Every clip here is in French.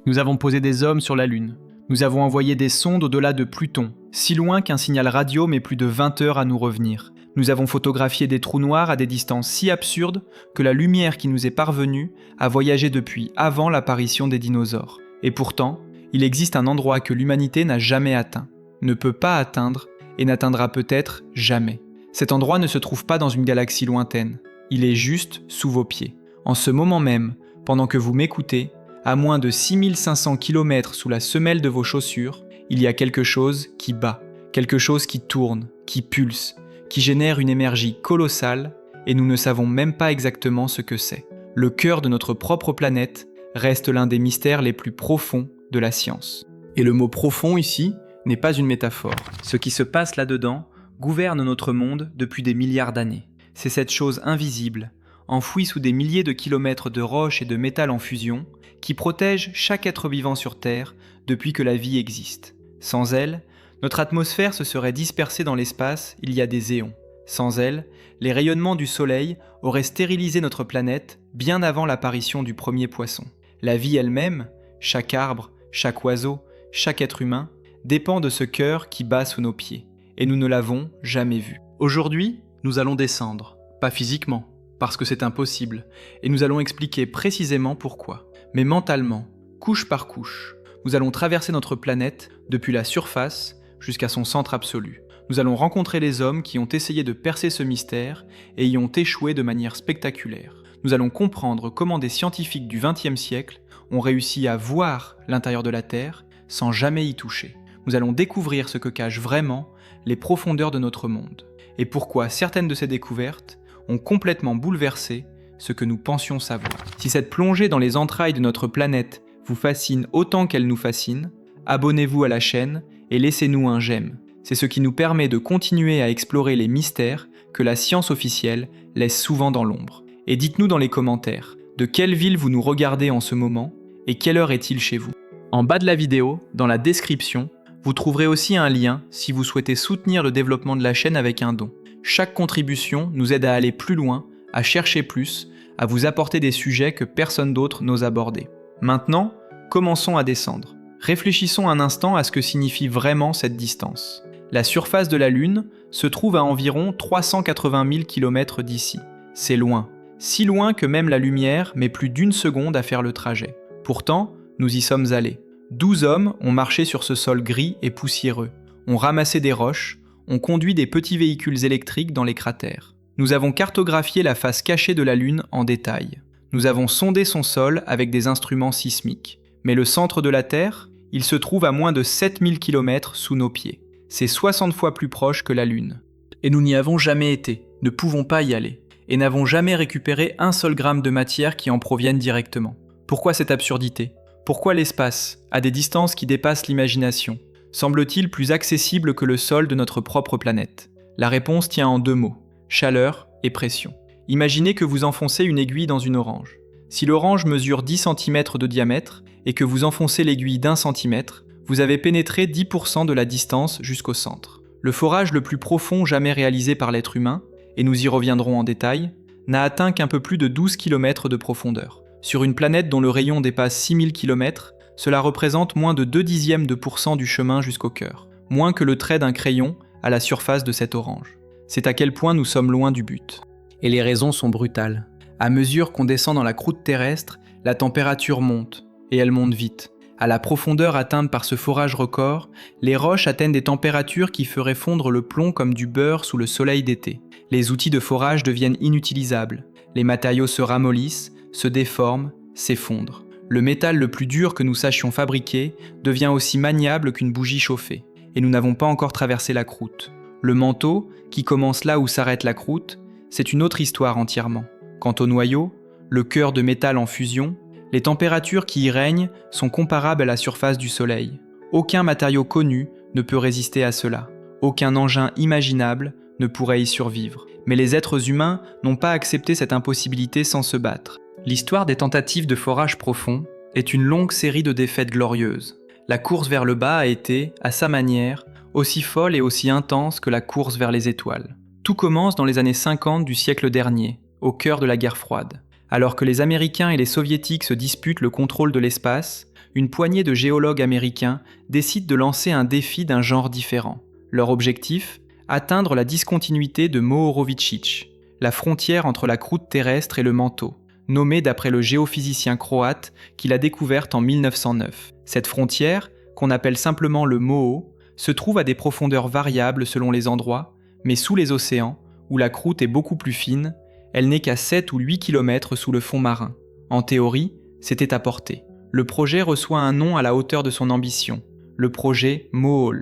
Nous avons posé des hommes sur la Lune. Nous avons envoyé des sondes au-delà de Pluton, si loin qu'un signal radio met plus de 20 heures à nous revenir. Nous avons photographié des trous noirs à des distances si absurdes que la lumière qui nous est parvenue a voyagé depuis avant l'apparition des dinosaures. Et pourtant, il existe un endroit que l'humanité n'a jamais atteint, ne peut pas atteindre et n'atteindra peut-être jamais. Cet endroit ne se trouve pas dans une galaxie lointaine, il est juste sous vos pieds. En ce moment même, pendant que vous m'écoutez, à moins de 6500 km sous la semelle de vos chaussures, il y a quelque chose qui bat, quelque chose qui tourne, qui pulse, qui génère une énergie colossale et nous ne savons même pas exactement ce que c'est. Le cœur de notre propre planète reste l'un des mystères les plus profonds de la science. Et le mot profond ici n'est pas une métaphore. Ce qui se passe là-dedans gouverne notre monde depuis des milliards d'années. C'est cette chose invisible, enfouie sous des milliers de kilomètres de roches et de métal en fusion, qui protège chaque être vivant sur Terre depuis que la vie existe. Sans elle, notre atmosphère se serait dispersée dans l'espace il y a des éons. Sans elle, les rayonnements du Soleil auraient stérilisé notre planète bien avant l'apparition du premier poisson. La vie elle-même, chaque arbre, chaque oiseau, chaque être humain, dépend de ce cœur qui bat sous nos pieds. Et nous ne l'avons jamais vu. Aujourd'hui, nous allons descendre. Pas physiquement, parce que c'est impossible, et nous allons expliquer précisément pourquoi. Mais mentalement, couche par couche, nous allons traverser notre planète depuis la surface jusqu'à son centre absolu. Nous allons rencontrer les hommes qui ont essayé de percer ce mystère et y ont échoué de manière spectaculaire. Nous allons comprendre comment des scientifiques du XXe siècle ont réussi à voir l'intérieur de la Terre sans jamais y toucher. Nous allons découvrir ce que cachent vraiment les profondeurs de notre monde et pourquoi certaines de ces découvertes ont complètement bouleversé ce que nous pensions savoir. Si cette plongée dans les entrailles de notre planète vous fascine autant qu'elle nous fascine, abonnez-vous à la chaîne et laissez-nous un j'aime. C'est ce qui nous permet de continuer à explorer les mystères que la science officielle laisse souvent dans l'ombre. Et dites-nous dans les commentaires, de quelle ville vous nous regardez en ce moment et quelle heure est-il chez vous. En bas de la vidéo, dans la description, vous trouverez aussi un lien si vous souhaitez soutenir le développement de la chaîne avec un don. Chaque contribution nous aide à aller plus loin, à chercher plus, à vous apporter des sujets que personne d'autre n'ose aborder. Maintenant, commençons à descendre. Réfléchissons un instant à ce que signifie vraiment cette distance. La surface de la Lune se trouve à environ 380 000 km d'ici. C'est loin. Si loin que même la lumière met plus d'1 seconde à faire le trajet. Pourtant, nous y sommes allés. 12 hommes ont marché sur ce sol gris et poussiéreux, ont ramassé des roches, ont conduit des petits véhicules électriques dans les cratères. Nous avons cartographié la face cachée de la Lune en détail. Nous avons sondé son sol avec des instruments sismiques. Mais le centre de la Terre, il se trouve à moins de 7000 km sous nos pieds. C'est 60 fois plus proche que la Lune. Et nous n'y avons jamais été, ne pouvons pas y aller, et n'avons jamais récupéré un seul gramme de matière qui en provienne directement. Pourquoi cette absurdité ? Pourquoi l'espace, à des distances qui dépassent l'imagination, semble-t-il plus accessible que le sol de notre propre planète ? La réponse tient en 2 mots, chaleur et pression. Imaginez que vous enfoncez une aiguille dans une orange. Si l'orange mesure 10 cm de diamètre et que vous enfoncez l'aiguille d'1 centimètre, vous avez pénétré 10% de la distance jusqu'au centre. Le forage le plus profond jamais réalisé par l'être humain, et nous y reviendrons en détail, n'a atteint qu'un peu plus de 12 km de profondeur. Sur une planète dont le rayon dépasse 6000 km, cela représente moins de 0,2% du chemin jusqu'au cœur, moins que le trait d'un crayon à la surface de cette orange. C'est à quel point nous sommes loin du but. Et les raisons sont brutales. À mesure qu'on descend dans la croûte terrestre, la température monte, et elle monte vite. À la profondeur atteinte par ce forage record, les roches atteignent des températures qui feraient fondre le plomb comme du beurre sous le soleil d'été. Les outils de forage deviennent inutilisables. Les matériaux se ramollissent, se déforment, s'effondrent. Le métal le plus dur que nous sachions fabriquer devient aussi maniable qu'une bougie chauffée. Et nous n'avons pas encore traversé la croûte. Le manteau, qui commence là où s'arrête la croûte, c'est une autre histoire entièrement. Quant au noyau, le cœur de métal en fusion, les températures qui y règnent sont comparables à la surface du Soleil. Aucun matériau connu ne peut résister à cela. Aucun engin imaginable ne pourrait y survivre. Mais les êtres humains n'ont pas accepté cette impossibilité sans se battre. L'histoire des tentatives de forage profond est une longue série de défaites glorieuses. La course vers le bas a été, à sa manière, aussi folle et aussi intense que la course vers les étoiles. Tout commence dans les années 50 du siècle dernier, au cœur de la guerre froide. Alors que les Américains et les Soviétiques se disputent le contrôle de l'espace, une poignée de géologues américains décident de lancer un défi d'un genre différent. Leur objectif ? Atteindre la discontinuité de Mohorovičić, la frontière entre la croûte terrestre et le manteau, nommée d'après le géophysicien croate qui l'a découverte en 1909. Cette frontière, qu'on appelle simplement le Moho, se trouve à des profondeurs variables selon les endroits, mais sous les océans, où la croûte est beaucoup plus fine, elle n'est qu'à 7 ou 8 km sous le fond marin. En théorie, c'était à portée. Le projet reçoit un nom à la hauteur de son ambition, le projet Moho.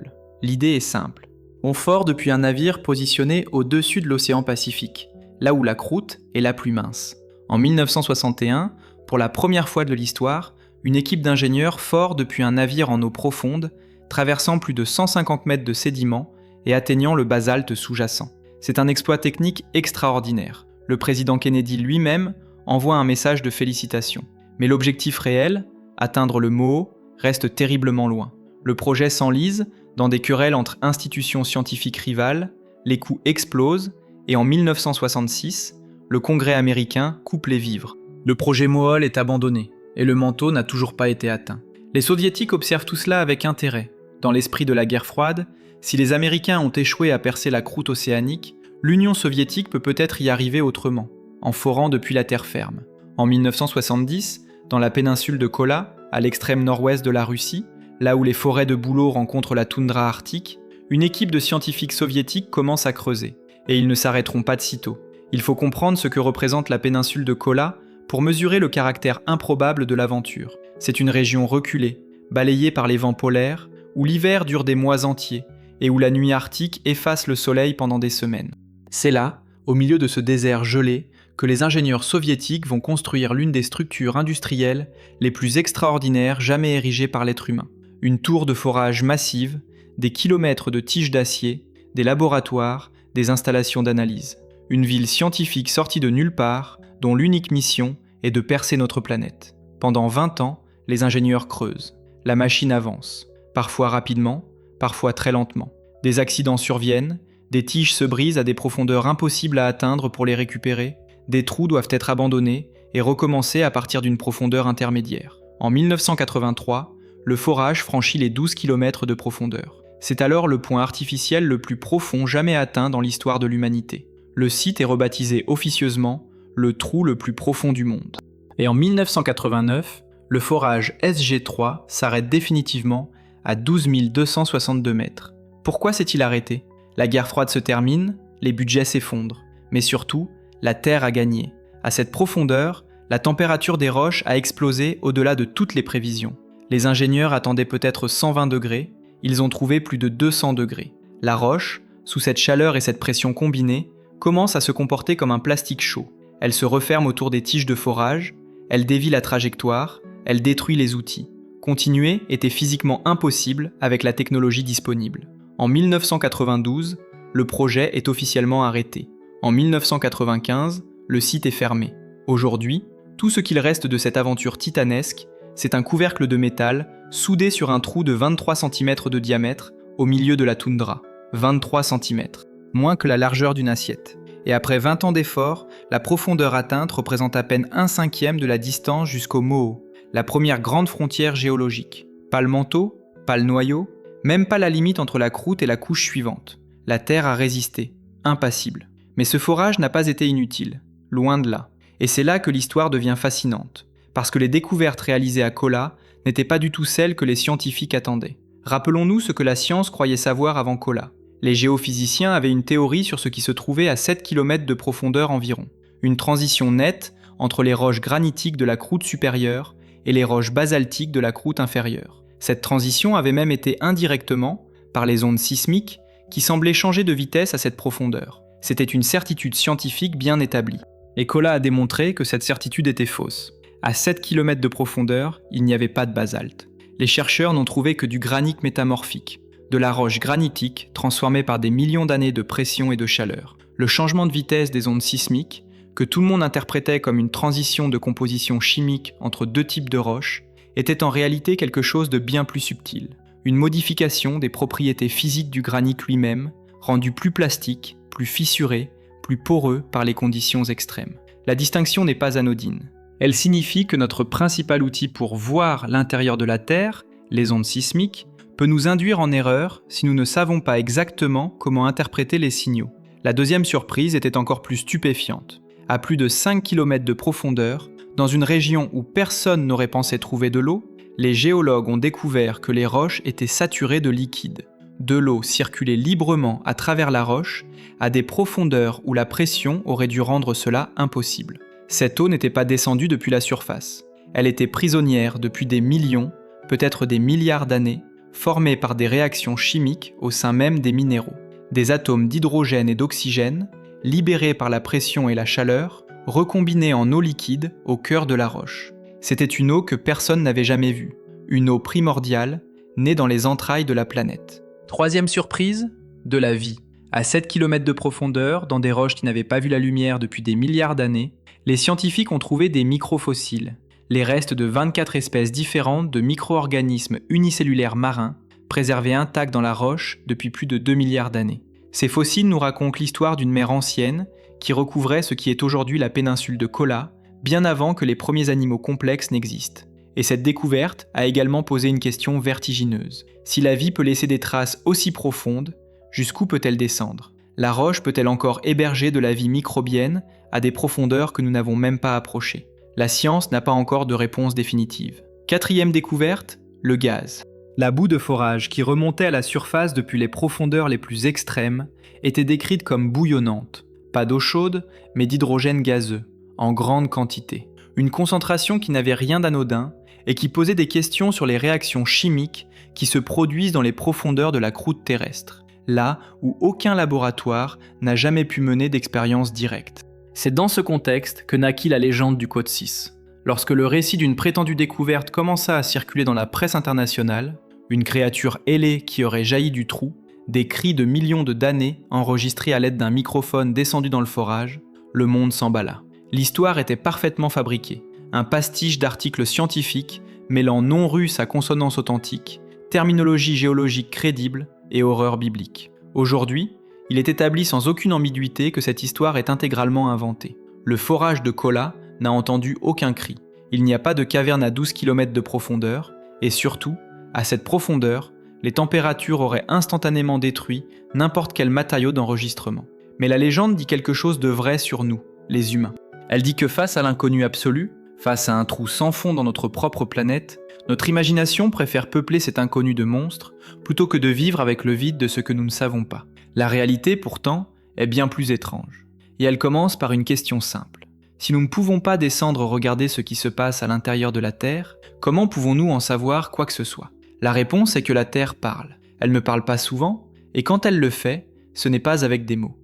L'idée est simple. On fore depuis un navire positionné au-dessus de l'océan Pacifique, là où la croûte est la plus mince. En 1961, pour la première fois de l'histoire, une équipe d'ingénieurs fore depuis un navire en eau profonde, traversant plus de 150 mètres de sédiments et atteignant le basalte sous-jacent. C'est un exploit technique extraordinaire. Le président Kennedy lui-même envoie un message de félicitations. Mais l'objectif réel, atteindre le Moho, reste terriblement loin. Le projet s'enlise dans des querelles entre institutions scientifiques rivales, les coûts explosent et en 1966, le Congrès américain coupe les vivres. Le projet Moho est abandonné et le manteau n'a toujours pas été atteint. Les soviétiques observent tout cela avec intérêt. Dans l'esprit de la guerre froide, si les Américains ont échoué à percer la croûte océanique, l'Union soviétique peut peut-être y arriver autrement, en forant depuis la terre ferme. En 1970, dans la péninsule de Kola, à l'extrême nord-ouest de la Russie, là où les forêts de bouleaux rencontrent la toundra arctique, une équipe de scientifiques soviétiques commence à creuser. Et ils ne s'arrêteront pas de sitôt. Il faut comprendre ce que représente la péninsule de Kola pour mesurer le caractère improbable de l'aventure. C'est une région reculée, balayée par les vents polaires, où l'hiver dure des mois entiers, et où la nuit arctique efface le soleil pendant des semaines. C'est là, au milieu de ce désert gelé, que les ingénieurs soviétiques vont construire l'une des structures industrielles les plus extraordinaires jamais érigées par l'être humain. Une tour de forage massive, des kilomètres de tiges d'acier, des laboratoires, des installations d'analyse. Une ville scientifique sortie de nulle part, dont l'unique mission est de percer notre planète. Pendant 20 ans, les ingénieurs creusent. La machine avance, parfois rapidement, parfois très lentement. Des accidents surviennent, des tiges se brisent à des profondeurs impossibles à atteindre pour les récupérer, des trous doivent être abandonnés et recommencer à partir d'une profondeur intermédiaire. En 1983, le forage franchit les 12 km de profondeur. C'est alors le point artificiel le plus profond jamais atteint dans l'histoire de l'humanité. Le site est rebaptisé officieusement le trou le plus profond du monde. Et en 1989, le forage SG3 s'arrête définitivement à 12 262 mètres. Pourquoi s'est-il arrêté ? La guerre froide se termine, les budgets s'effondrent. Mais surtout, la Terre a gagné. À cette profondeur, la température des roches a explosé au-delà de toutes les prévisions. Les ingénieurs attendaient peut-être 120 degrés, ils ont trouvé plus de 200 degrés. La roche, sous cette chaleur et cette pression combinées, commence à se comporter comme un plastique chaud. Elle se referme autour des tiges de forage, elle dévie la trajectoire, elle détruit les outils. Continuer était physiquement impossible avec la technologie disponible. En 1992, le projet est officiellement arrêté. En 1995, le site est fermé. Aujourd'hui, tout ce qu'il reste de cette aventure titanesque, c'est un couvercle de métal soudé sur un trou de 23 cm de diamètre au milieu de la toundra. 23 cm, moins que la largeur d'une assiette. Et après 20 ans d'efforts, la profondeur atteinte représente à peine 1/5 de la distance jusqu'au Moho, la première grande frontière géologique. Pas le manteau, pas le noyau, même pas la limite entre la croûte et la couche suivante. La Terre a résisté, impassible. Mais ce forage n'a pas été inutile, loin de là. Et c'est là que l'histoire devient fascinante, parce que les découvertes réalisées à Kola n'étaient pas du tout celles que les scientifiques attendaient. Rappelons-nous ce que la science croyait savoir avant Kola. Les géophysiciens avaient une théorie sur ce qui se trouvait à 7 km de profondeur environ. Une transition nette entre les roches granitiques de la croûte supérieure et les roches basaltiques de la croûte inférieure. Cette transition avait même été indirectement, par les ondes sismiques, qui semblaient changer de vitesse à cette profondeur. C'était une certitude scientifique bien établie. Et Kola a démontré que cette certitude était fausse. À 7 km de profondeur, il n'y avait pas de basalte. Les chercheurs n'ont trouvé que du granit métamorphique, de la roche granitique transformée par des millions d'années de pression et de chaleur. Le changement de vitesse des ondes sismiques, que tout le monde interprétait comme une transition de composition chimique entre deux types de roches, était en réalité quelque chose de bien plus subtil. Une modification des propriétés physiques du granit lui-même, rendu plus plastique, plus fissuré, plus poreux par les conditions extrêmes. La distinction n'est pas anodine. Elle signifie que notre principal outil pour voir l'intérieur de la Terre, les ondes sismiques, peut nous induire en erreur si nous ne savons pas exactement comment interpréter les signaux. La deuxième surprise était encore plus stupéfiante. À plus de 5 km de profondeur, dans une région où personne n'aurait pensé trouver de l'eau, les géologues ont découvert que les roches étaient saturées de liquide. De l'eau circulait librement à travers la roche à des profondeurs où la pression aurait dû rendre cela impossible. Cette eau n'était pas descendue depuis la surface. Elle était prisonnière depuis des millions, peut-être des milliards d'années, formée par des réactions chimiques au sein même des minéraux. Des atomes d'hydrogène et d'oxygène, libérés par la pression et la chaleur, recombinés en eau liquide au cœur de la roche. C'était une eau que personne n'avait jamais vue, une eau primordiale, née dans les entrailles de la planète. Troisième surprise, de la vie. À 7 km de profondeur, dans des roches qui n'avaient pas vu la lumière depuis des milliards d'années, les scientifiques ont trouvé des microfossiles, les restes de 24 espèces différentes de micro-organismes unicellulaires marins, préservés intacts dans la roche depuis plus de 2 milliards d'années. Ces fossiles nous racontent l'histoire d'une mer ancienne qui recouvrait ce qui est aujourd'hui la péninsule de Kola, bien avant que les premiers animaux complexes n'existent. Et cette découverte a également posé une question vertigineuse. Si la vie peut laisser des traces aussi profondes, jusqu'où peut-elle descendre ? La roche peut-elle encore héberger de la vie microbienne à des profondeurs que nous n'avons même pas approchées ? La science n'a pas encore de réponse définitive. Quatrième découverte, le gaz. La boue de forage qui remontait à la surface depuis les profondeurs les plus extrêmes était décrite comme bouillonnante. Pas d'eau chaude, mais d'hydrogène gazeux, en grande quantité. Une concentration qui n'avait rien d'anodin et qui posait des questions sur les réactions chimiques qui se produisent dans les profondeurs de la croûte terrestre, là où aucun laboratoire n'a jamais pu mener d'expérience directe. C'est dans ce contexte que naquit la légende du Code 6. Lorsque le récit d'une prétendue découverte commença à circuler dans la presse internationale, une créature ailée qui aurait jailli du trou, des cris de millions de damnés enregistrés à l'aide d'un microphone descendu dans le forage, le monde s'emballa. L'histoire était parfaitement fabriquée, un pastiche d'articles scientifiques mêlant nom russe à consonance authentique, terminologie géologique crédible et horreur biblique. Aujourd'hui, il est établi sans aucune ambiguïté que cette histoire est intégralement inventée. Le forage de Kola n'a entendu aucun cri. Il n'y a pas de caverne à 12 km de profondeur, et surtout, à cette profondeur, les températures auraient instantanément détruit n'importe quel matériau d'enregistrement. Mais la légende dit quelque chose de vrai sur nous, les humains. Elle dit que face à l'inconnu absolu, face à un trou sans fond dans notre propre planète, notre imagination préfère peupler cet inconnu de monstres plutôt que de vivre avec le vide de ce que nous ne savons pas. La réalité, pourtant, est bien plus étrange. Et elle commence par une question simple. Si nous ne pouvons pas descendre regarder ce qui se passe à l'intérieur de la Terre, comment pouvons-nous en savoir quoi que ce soit ? La réponse est que la Terre parle. Elle ne parle pas souvent, et quand elle le fait, ce n'est pas avec des mots.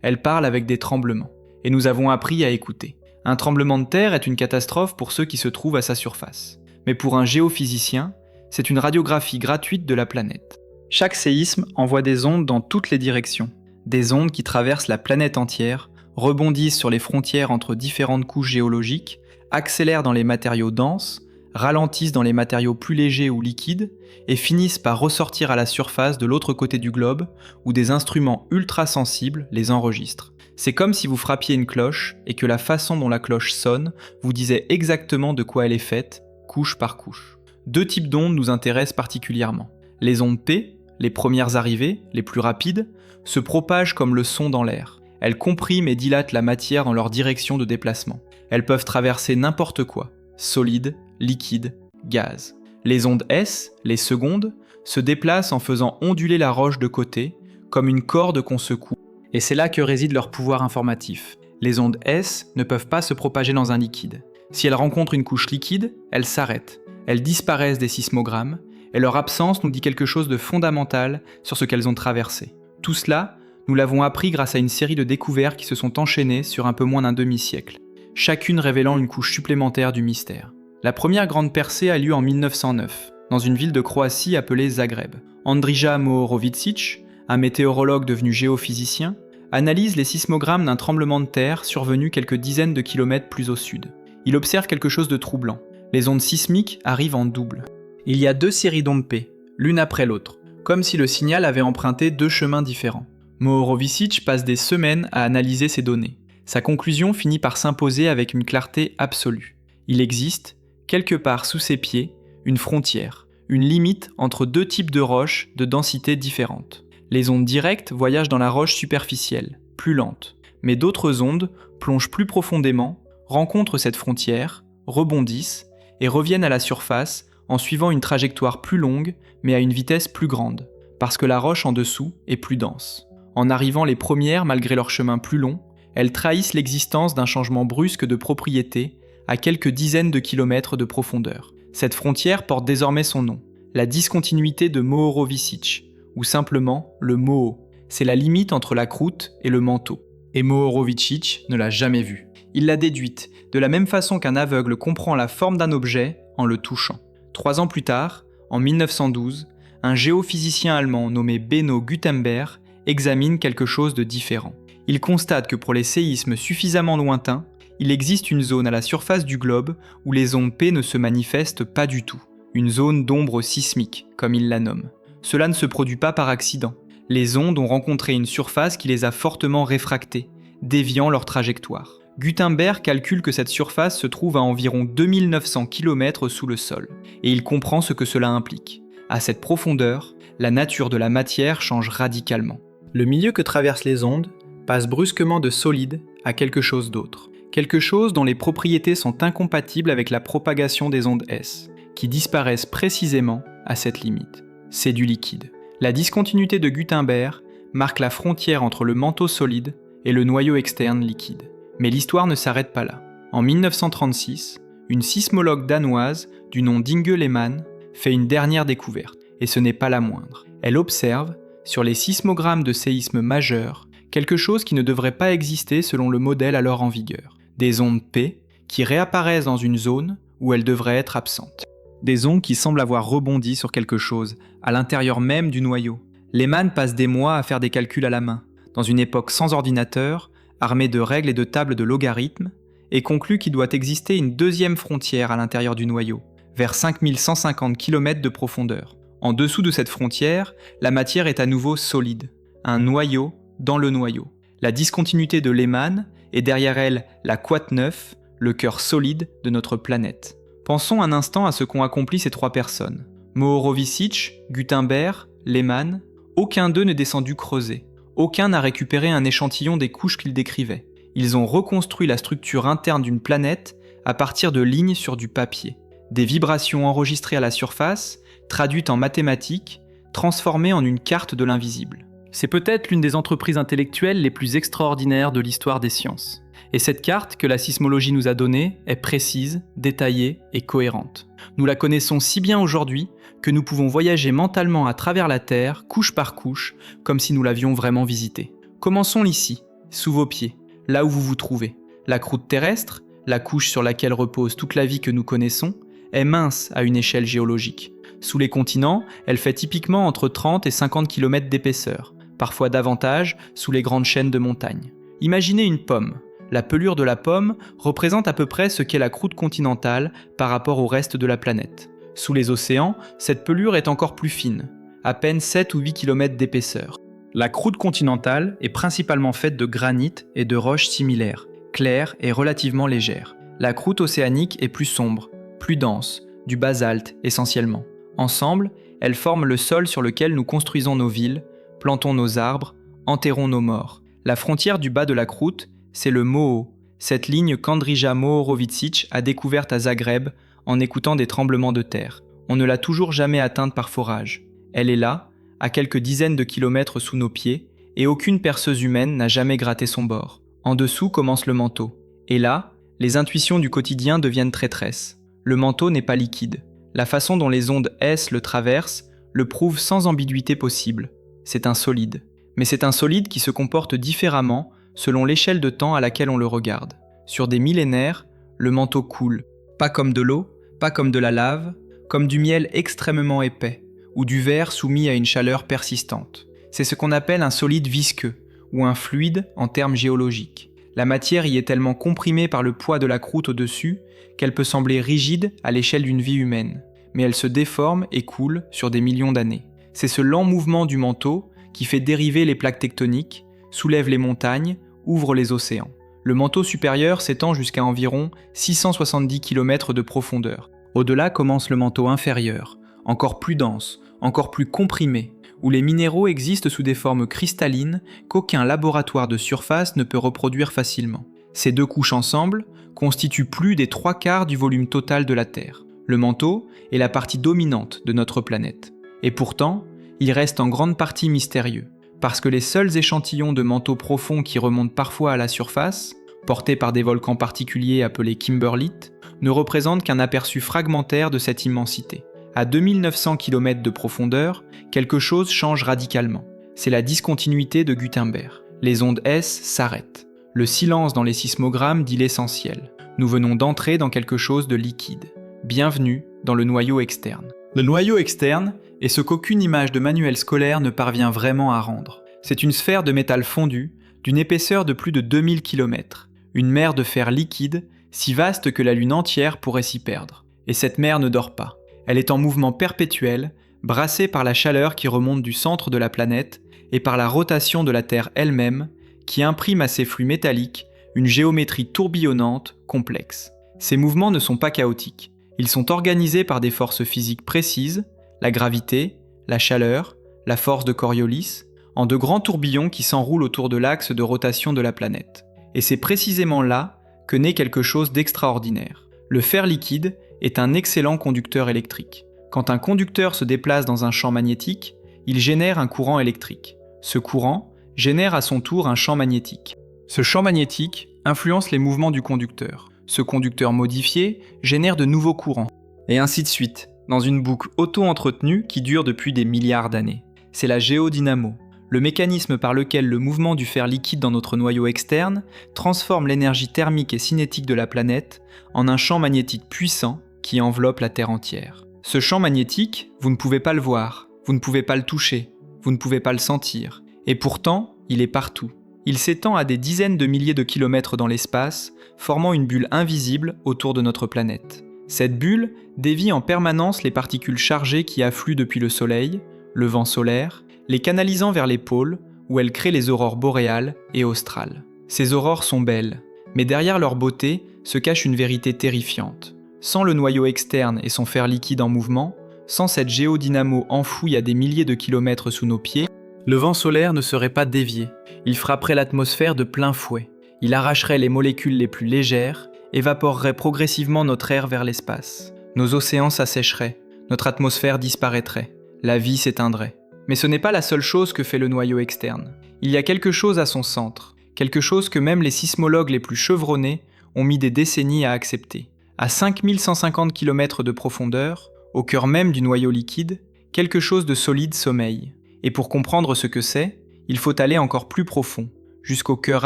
Elle parle avec des tremblements. Et nous avons appris à écouter. Un tremblement de terre est une catastrophe pour ceux qui se trouvent à sa surface. Mais pour un géophysicien, c'est une radiographie gratuite de la planète. Chaque séisme envoie des ondes dans toutes les directions. Des ondes qui traversent la planète entière, rebondissent sur les frontières entre différentes couches géologiques, accélèrent dans les matériaux denses, ralentissent dans les matériaux plus légers ou liquides, et finissent par ressortir à la surface de l'autre côté du globe, où des instruments ultra sensibles les enregistrent. C'est comme si vous frappiez une cloche et que la façon dont la cloche sonne vous disait exactement de quoi elle est faite, couche par couche. Deux types d'ondes nous intéressent particulièrement. Les ondes P, les premières arrivées, les plus rapides, se propagent comme le son dans l'air. Elles compriment et dilatent la matière dans leur direction de déplacement. Elles peuvent traverser n'importe quoi, solide, liquide, gaz. Les ondes S, les secondes, se déplacent en faisant onduler la roche de côté, comme une corde qu'on secoue. Et c'est là que réside leur pouvoir informatif. Les ondes S ne peuvent pas se propager dans un liquide. Si elles rencontrent une couche liquide, elles s'arrêtent. Elles disparaissent des sismogrammes, et leur absence nous dit quelque chose de fondamental sur ce qu'elles ont traversé. Tout cela, nous l'avons appris grâce à une série de découvertes qui se sont enchaînées sur un peu moins d'un demi-siècle, chacune révélant une couche supplémentaire du mystère. La première grande percée a lieu en 1909, dans une ville de Croatie appelée Zagreb. Andrija Mohorovičić, un météorologue devenu géophysicien, analyse les sismogrammes d'un tremblement de terre survenu quelques dizaines de kilomètres plus au sud. Il observe quelque chose de troublant. Les ondes sismiques arrivent en double. Il y a deux séries d'ondes P, l'une après l'autre, comme si le signal avait emprunté deux chemins différents. Mohorovičić passe des semaines à analyser ces données. Sa conclusion finit par s'imposer avec une clarté absolue. Il existe, quelque part sous ses pieds, une frontière, une limite entre deux types de roches de densité différentes. Les ondes directes voyagent dans la roche superficielle, plus lente, mais d'autres ondes plongent plus profondément, rencontrent cette frontière, rebondissent et reviennent à la surface en suivant une trajectoire plus longue mais à une vitesse plus grande, parce que la roche en dessous est plus dense. En arrivant les premières malgré leur chemin plus long, elles trahissent l'existence d'un changement brusque de propriété à quelques dizaines de kilomètres de profondeur. Cette frontière porte désormais son nom, la discontinuité de Mohorovičić, ou simplement le Moho. C'est la limite entre la croûte et le manteau. Et Mohorovičić ne l'a jamais vue. Il l'a déduite, de la même façon qu'un aveugle comprend la forme d'un objet en le touchant. 3 ans plus tard, en 1912, un géophysicien allemand nommé Benno Gutenberg examine quelque chose de différent. Il constate que pour les séismes suffisamment lointains, il existe une zone à la surface du globe où les ondes P ne se manifestent pas du tout. Une zone d'ombre sismique, comme il la nomme. Cela ne se produit pas par accident. Les ondes ont rencontré une surface qui les a fortement réfractées, déviant leur trajectoire. Gutenberg calcule que cette surface se trouve à environ 2900 km sous le sol, et il comprend ce que cela implique. À cette profondeur, la nature de la matière change radicalement. Le milieu que traversent les ondes passe brusquement de solide à quelque chose d'autre. Quelque chose dont les propriétés sont incompatibles avec la propagation des ondes S, qui disparaissent précisément à cette limite. C'est du liquide. La discontinuité de Gutenberg marque la frontière entre le manteau solide et le noyau externe liquide. Mais l'histoire ne s'arrête pas là. En 1936, une sismologue danoise du nom d'Inge Lehmann fait une dernière découverte, et ce n'est pas la moindre. Elle observe, sur les sismogrammes de séismes majeurs, quelque chose qui ne devrait pas exister selon le modèle alors en vigueur. Des ondes P qui réapparaissent dans une zone où elles devraient être absentes. Des ondes qui semblent avoir rebondi sur quelque chose, à l'intérieur même du noyau. Lehmann passe des mois à faire des calculs à la main, dans une époque sans ordinateur, armée de règles et de tables de logarithmes, et conclut qu'il doit exister une deuxième frontière à l'intérieur du noyau, vers 5150 km de profondeur. En dessous de cette frontière, la matière est à nouveau solide, un noyau dans le noyau. La discontinuité de Lehmann et derrière elle la Quat 9, le cœur solide de notre planète. Pensons un instant à ce qu'ont accompli ces 3 personnes. Mohorovičić, Gutenberg, Lehmann, aucun d'eux n'est descendu creuser. Aucun n'a récupéré un échantillon des couches qu'ils décrivaient. Ils ont reconstruit la structure interne d'une planète à partir de lignes sur du papier. Des vibrations enregistrées à la surface, traduites en mathématiques, transformées en une carte de l'invisible. C'est peut-être l'une des entreprises intellectuelles les plus extraordinaires de l'histoire des sciences. Et cette carte que la sismologie nous a donnée est précise, détaillée et cohérente. Nous la connaissons si bien aujourd'hui que nous pouvons voyager mentalement à travers la Terre, couche par couche, comme si nous l'avions vraiment visitée. Commençons ici, sous vos pieds, là où vous vous trouvez. La croûte terrestre, la couche sur laquelle repose toute la vie que nous connaissons, est mince à une échelle géologique. Sous les continents, elle fait typiquement entre 30 et 50 km d'épaisseur, parfois davantage sous les grandes chaînes de montagnes. Imaginez une pomme. La pelure de la pomme représente à peu près ce qu'est la croûte continentale par rapport au reste de la planète. Sous les océans, cette pelure est encore plus fine, à peine 7 ou 8 km d'épaisseur. La croûte continentale est principalement faite de granit et de roches similaires, claires et relativement légères. La croûte océanique est plus sombre, plus dense, du basalte essentiellement. Ensemble, elles forment le sol sur lequel nous construisons nos villes, plantons nos arbres, enterrons nos morts. La frontière du bas de la croûte, c'est le Moho, cette ligne qu'Andrija Mohorovičić a découverte à Zagreb en écoutant des tremblements de terre. On ne l'a toujours jamais atteinte par forage. Elle est là, à quelques dizaines de kilomètres sous nos pieds, et aucune perceuse humaine n'a jamais gratté son bord. En dessous commence le manteau. Et là, les intuitions du quotidien deviennent traîtresses. Le manteau n'est pas liquide. La façon dont les ondes S le traversent le prouve sans ambiguïté possible. C'est un solide. Mais c'est un solide qui se comporte différemment selon l'échelle de temps à laquelle on le regarde. Sur des millénaires, le manteau coule. Pas comme de l'eau, pas comme de la lave, comme du miel extrêmement épais, ou du verre soumis à une chaleur persistante. C'est ce qu'on appelle un solide visqueux, ou un fluide en termes géologiques. La matière y est tellement comprimée par le poids de la croûte au-dessus qu'elle peut sembler rigide à l'échelle d'une vie humaine, mais elle se déforme et coule sur des millions d'années. C'est ce lent mouvement du manteau qui fait dériver les plaques tectoniques, soulève les montagnes, ouvre les océans. Le manteau supérieur s'étend jusqu'à environ 670 km de profondeur. Au-delà commence le manteau inférieur, encore plus dense, encore plus comprimé, où les minéraux existent sous des formes cristallines qu'aucun laboratoire de surface ne peut reproduire facilement. Ces deux couches ensemble constituent plus des 3/4 du volume total de la Terre. Le manteau est la partie dominante de notre planète. Et pourtant, il reste en grande partie mystérieux, parce que les seuls échantillons de manteaux profonds qui remontent parfois à la surface, portés par des volcans particuliers appelés kimberlites, ne représentent qu'un aperçu fragmentaire de cette immensité. À 2900 km de profondeur, quelque chose change radicalement. C'est la discontinuité de Gutenberg. Les ondes S s'arrêtent. Le silence dans les sismogrammes dit l'essentiel. Nous venons d'entrer dans quelque chose de liquide. Bienvenue dans le noyau externe. Le noyau externe est ce qu'aucune image de manuel scolaire ne parvient vraiment à rendre. C'est une sphère de métal fondu, d'une épaisseur de plus de 2000 km. Une mer de fer liquide, si vaste que la Lune entière pourrait s'y perdre. Et cette mer ne dort pas. Elle est en mouvement perpétuel, brassée par la chaleur qui remonte du centre de la planète et par la rotation de la Terre elle-même, qui imprime à ces flux métalliques une géométrie tourbillonnante, complexe. Ces mouvements ne sont pas chaotiques. Ils sont organisés par des forces physiques précises, la gravité, la chaleur, la force de Coriolis, en de grands tourbillons qui s'enroulent autour de l'axe de rotation de la planète. Et c'est précisément là que naît quelque chose d'extraordinaire. Le fer liquide est un excellent conducteur électrique. Quand un conducteur se déplace dans un champ magnétique, il génère un courant électrique. Ce courant génère à son tour un champ magnétique. Ce champ magnétique influence les mouvements du conducteur. Ce conducteur modifié génère de nouveaux courants. Et ainsi de suite, dans une boucle auto-entretenue qui dure depuis des milliards d'années. C'est la géodynamo, le mécanisme par lequel le mouvement du fer liquide dans notre noyau externe transforme l'énergie thermique et cinétique de la planète en un champ magnétique puissant qui enveloppe la Terre entière. Ce champ magnétique, vous ne pouvez pas le voir, vous ne pouvez pas le toucher, vous ne pouvez pas le sentir. Et pourtant, il est partout. Il s'étend à des dizaines de milliers de kilomètres dans l'espace, formant une bulle invisible autour de notre planète. Cette bulle dévie en permanence les particules chargées qui affluent depuis le Soleil, le vent solaire, les canalisant vers les pôles, où elle crée les aurores boréales et australes. Ces aurores sont belles, mais derrière leur beauté se cache une vérité terrifiante. Sans le noyau externe et son fer liquide en mouvement, sans cette géodynamo enfouie à des milliers de kilomètres sous nos pieds, le vent solaire ne serait pas dévié. Il frapperait l'atmosphère de plein fouet. Il arracherait les molécules les plus légères, évaporerait progressivement notre air vers l'espace. Nos océans s'assécheraient, notre atmosphère disparaîtrait, la vie s'éteindrait. Mais ce n'est pas la seule chose que fait le noyau externe. Il y a quelque chose à son centre, quelque chose que même les sismologues les plus chevronnés ont mis des décennies à accepter. À 5150 km de profondeur, au cœur même du noyau liquide, quelque chose de solide sommeille. Et pour comprendre ce que c'est, il faut aller encore plus profond, jusqu'au cœur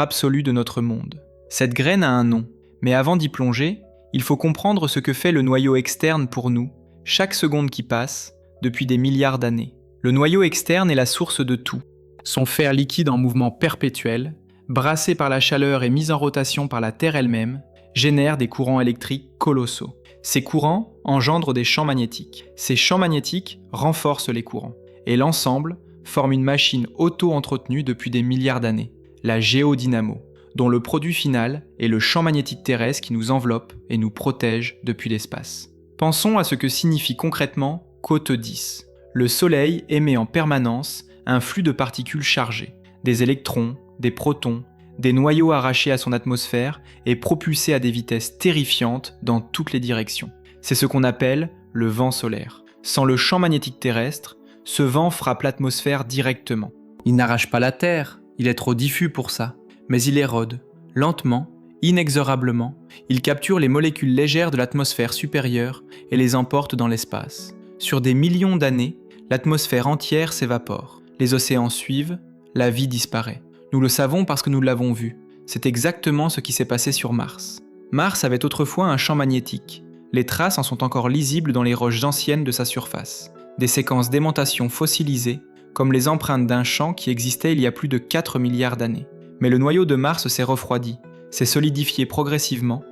absolu de notre monde. Cette graine a un nom, mais avant d'y plonger, il faut comprendre ce que fait le noyau externe pour nous, chaque seconde qui passe, depuis des milliards d'années. Le noyau externe est la source de tout. Son fer liquide en mouvement perpétuel, brassé par la chaleur et mis en rotation par la Terre elle-même, génère des courants électriques colossaux. Ces courants engendrent des champs magnétiques. Ces champs magnétiques renforcent les courants. Et l'ensemble forme une machine auto-entretenue depuis des milliards d'années, la géodynamo, dont le produit final est le champ magnétique terrestre qui nous enveloppe et nous protège depuis l'espace. Pensons à ce que signifie concrètement Côte 10. Le Soleil émet en permanence un flux de particules chargées, des électrons, des protons, des noyaux arrachés à son atmosphère et propulsés à des vitesses terrifiantes dans toutes les directions. C'est ce qu'on appelle le vent solaire. Sans le champ magnétique terrestre, ce vent frappe l'atmosphère directement. Il n'arrache pas la Terre, il est trop diffus pour ça, mais il érode, lentement, inexorablement, il capture les molécules légères de l'atmosphère supérieure et les emporte dans l'espace. Sur des millions d'années, l'atmosphère entière s'évapore. Les océans suivent, la vie disparaît. Nous le savons parce que nous l'avons vu. C'est exactement ce qui s'est passé sur Mars. Mars avait autrefois un champ magnétique. Les traces en sont encore lisibles dans les roches anciennes de sa surface. Des séquences d'aimantation fossilisées, comme les empreintes d'un champ qui existait il y a plus de 4 milliards d'années. Mais le noyau de Mars s'est refroidi, s'est solidifié progressivement,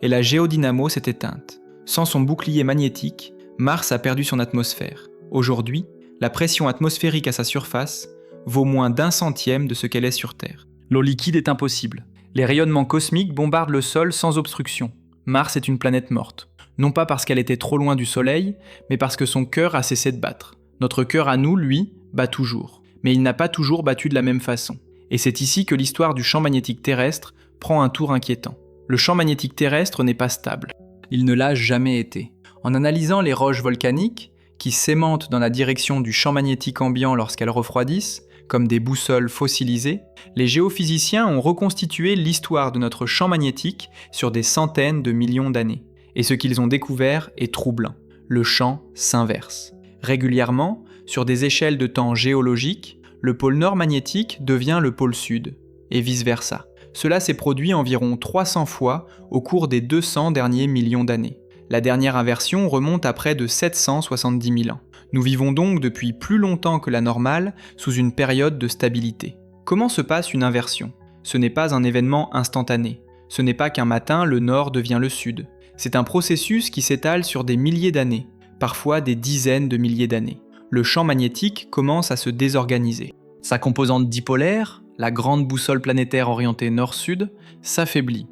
et la géodynamo s'est éteinte. Sans son bouclier magnétique, Mars a perdu son atmosphère. Aujourd'hui, la pression atmosphérique à sa surface vaut moins d'1/100 de ce qu'elle est sur Terre. L'eau liquide est impossible. Les rayonnements cosmiques bombardent le sol sans obstruction. Mars est une planète morte. Non pas parce qu'elle était trop loin du Soleil, mais parce que son cœur a cessé de battre. Notre cœur à nous, lui, bat toujours. Mais il n'a pas toujours battu de la même façon. Et c'est ici que l'histoire du champ magnétique terrestre prend un tour inquiétant. Le champ magnétique terrestre n'est pas stable. Il ne l'a jamais été. En analysant les roches volcaniques, qui s'aimantent dans la direction du champ magnétique ambiant lorsqu'elles refroidissent, comme des boussoles fossilisées, les géophysiciens ont reconstitué l'histoire de notre champ magnétique sur des centaines de millions d'années. Et ce qu'ils ont découvert est troublant. Le champ s'inverse. Régulièrement, sur des échelles de temps géologiques, le pôle nord magnétique devient le pôle sud, et vice-versa. Cela s'est produit environ 300 fois au cours des 200 derniers millions d'années. La dernière inversion remonte à près de 770 000 ans. Nous vivons donc depuis plus longtemps que la normale sous une période de stabilité. Comment se passe une inversion ? Ce n'est pas un événement instantané. Ce n'est pas qu'un matin le nord devient le sud. C'est un processus qui s'étale sur des milliers d'années, parfois des dizaines de milliers d'années. Le champ magnétique commence à se désorganiser. Sa composante dipolaire, la grande boussole planétaire orientée nord-sud, s'affaiblit.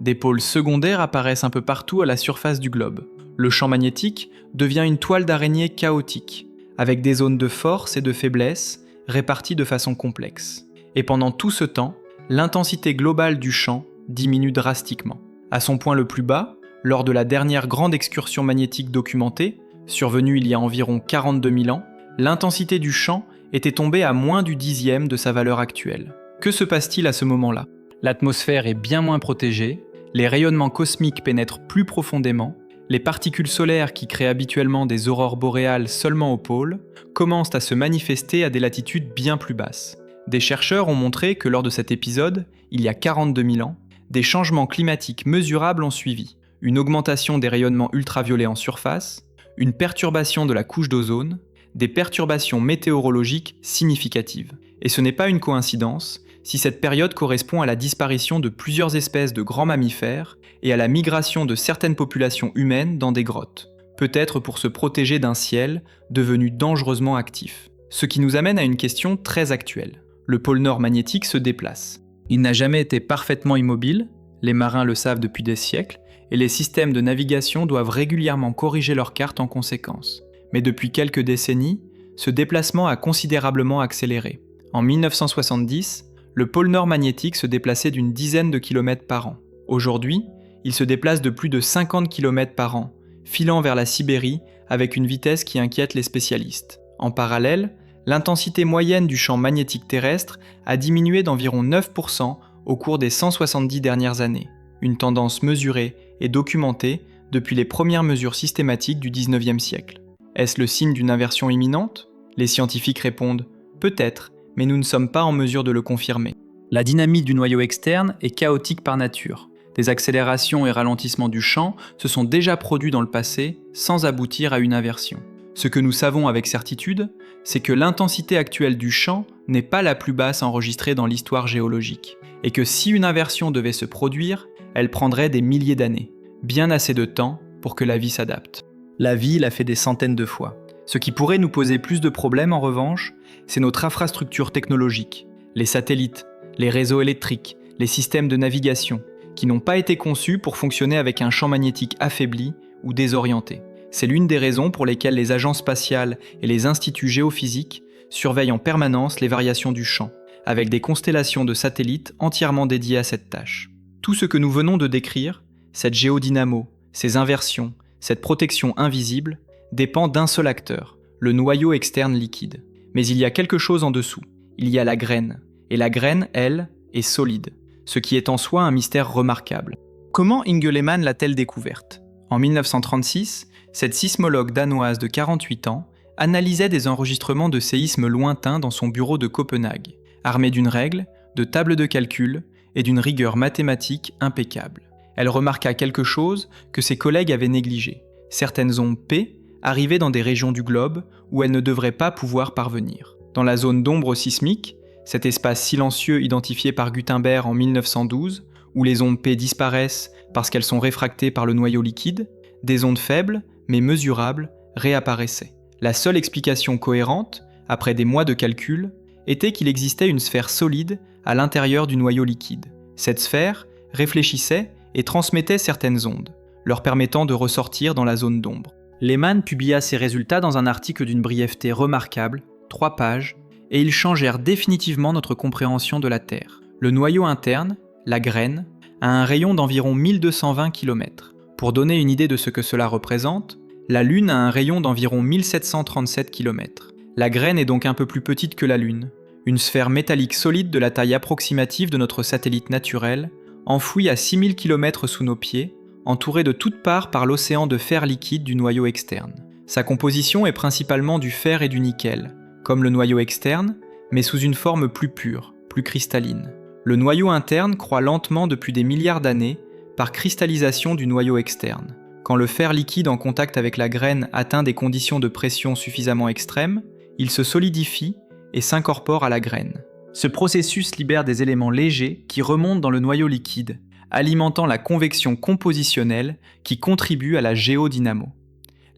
Des pôles secondaires apparaissent un peu partout à la surface du globe. Le champ magnétique devient une toile d'araignée chaotique, avec des zones de force et de faiblesse réparties de façon complexe. Et pendant tout ce temps, l'intensité globale du champ diminue drastiquement. À son point le plus bas, lors de la dernière grande excursion magnétique documentée, survenue il y a environ 42 000 ans, l'intensité du champ était tombée à moins du dixième de sa valeur actuelle. Que se passe-t-il à ce moment-là ? L'atmosphère est bien moins protégée, les rayonnements cosmiques pénètrent plus profondément, les particules solaires qui créent habituellement des aurores boréales seulement au pôle commencent à se manifester à des latitudes bien plus basses. Des chercheurs ont montré que lors de cet épisode, il y a 42 000 ans, des changements climatiques mesurables ont suivi. Une augmentation des rayonnements ultraviolets en surface, une perturbation de la couche d'ozone, des perturbations météorologiques significatives. Et ce n'est pas une coïncidence si cette période correspond à la disparition de plusieurs espèces de grands mammifères et à la migration de certaines populations humaines dans des grottes, peut-être pour se protéger d'un ciel devenu dangereusement actif. Ce qui nous amène à une question très actuelle. Le pôle nord magnétique se déplace. Il n'a jamais été parfaitement immobile, les marins le savent depuis des siècles, et les systèmes de navigation doivent régulièrement corriger leurs cartes en conséquence. Mais depuis quelques décennies, ce déplacement a considérablement accéléré. En 1970, le pôle nord magnétique se déplaçait d'une dizaine de kilomètres par an. Aujourd'hui, il se déplace de plus de 50 km par an, filant vers la Sibérie avec une vitesse qui inquiète les spécialistes. En parallèle, l'intensité moyenne du champ magnétique terrestre a diminué d'environ 9% au cours des 170 dernières années, une tendance mesurée et documentée depuis les premières mesures systématiques du 19e siècle. Est-ce le signe d'une inversion imminente ? Les scientifiques répondent « peut-être », mais nous ne sommes pas en mesure de le confirmer. La dynamique du noyau externe est chaotique par nature. Des accélérations et ralentissements du champ se sont déjà produits dans le passé sans aboutir à une inversion. Ce que nous savons avec certitude, c'est que l'intensité actuelle du champ n'est pas la plus basse enregistrée dans l'histoire géologique, et que si une inversion devait se produire, elle prendrait des milliers d'années, bien assez de temps pour que la vie s'adapte. La vie l'a fait des centaines de fois. Ce qui pourrait nous poser plus de problèmes en revanche, c'est notre infrastructure technologique, les satellites, les réseaux électriques, les systèmes de navigation, qui n'ont pas été conçus pour fonctionner avec un champ magnétique affaibli ou désorienté. C'est l'une des raisons pour lesquelles les agences spatiales et les instituts géophysiques surveillent en permanence les variations du champ, avec des constellations de satellites entièrement dédiés à cette tâche. Tout ce que nous venons de décrire, cette géodynamo, ces inversions, cette protection invisible, dépend d'un seul acteur, le noyau externe liquide. Mais il y a quelque chose en dessous, il y a la graine. Et la graine, elle, est solide, ce qui est en soi un mystère remarquable. Comment Inge Lehmann l'a-t-elle découverte ? En 1936, cette sismologue danoise de 48 ans analysait des enregistrements de séismes lointains dans son bureau de Copenhague, armée d'une règle, de tables de calcul et d'une rigueur mathématique impeccable. Elle remarqua quelque chose que ses collègues avaient négligé. Certaines ondes P arrivaient dans des régions du globe où elles ne devraient pas pouvoir parvenir. Dans la zone d'ombre sismique, cet espace silencieux identifié par Gutenberg en 1912, où les ondes P disparaissent parce qu'elles sont réfractées par le noyau liquide, des ondes faibles, mais mesurables, réapparaissaient. La seule explication cohérente, après des mois de calcul, était qu'il existait une sphère solide à l'intérieur du noyau liquide. Cette sphère réfléchissait et transmettait certaines ondes, leur permettant de ressortir dans la zone d'ombre. Lehman publia ses résultats dans un article d'une brièveté remarquable, 3 pages, et ils changèrent définitivement notre compréhension de la Terre. Le noyau interne, la graine, a un rayon d'environ 1220 km. Pour donner une idée de ce que cela représente, la Lune a un rayon d'environ 1737 km. La graine est donc un peu plus petite que la Lune, une sphère métallique solide de la taille approximative de notre satellite naturel, enfouie à 6000 km sous nos pieds, entourée de toutes parts par l'océan de fer liquide du noyau externe. Sa composition est principalement du fer et du nickel, comme le noyau externe, mais sous une forme plus pure, plus cristalline. Le noyau interne croît lentement depuis des milliards d'années par cristallisation du noyau externe. Quand le fer liquide en contact avec la graine atteint des conditions de pression suffisamment extrêmes, il se solidifie et s'incorpore à la graine. Ce processus libère des éléments légers qui remontent dans le noyau liquide, alimentant la convection compositionnelle qui contribue à la géodynamo.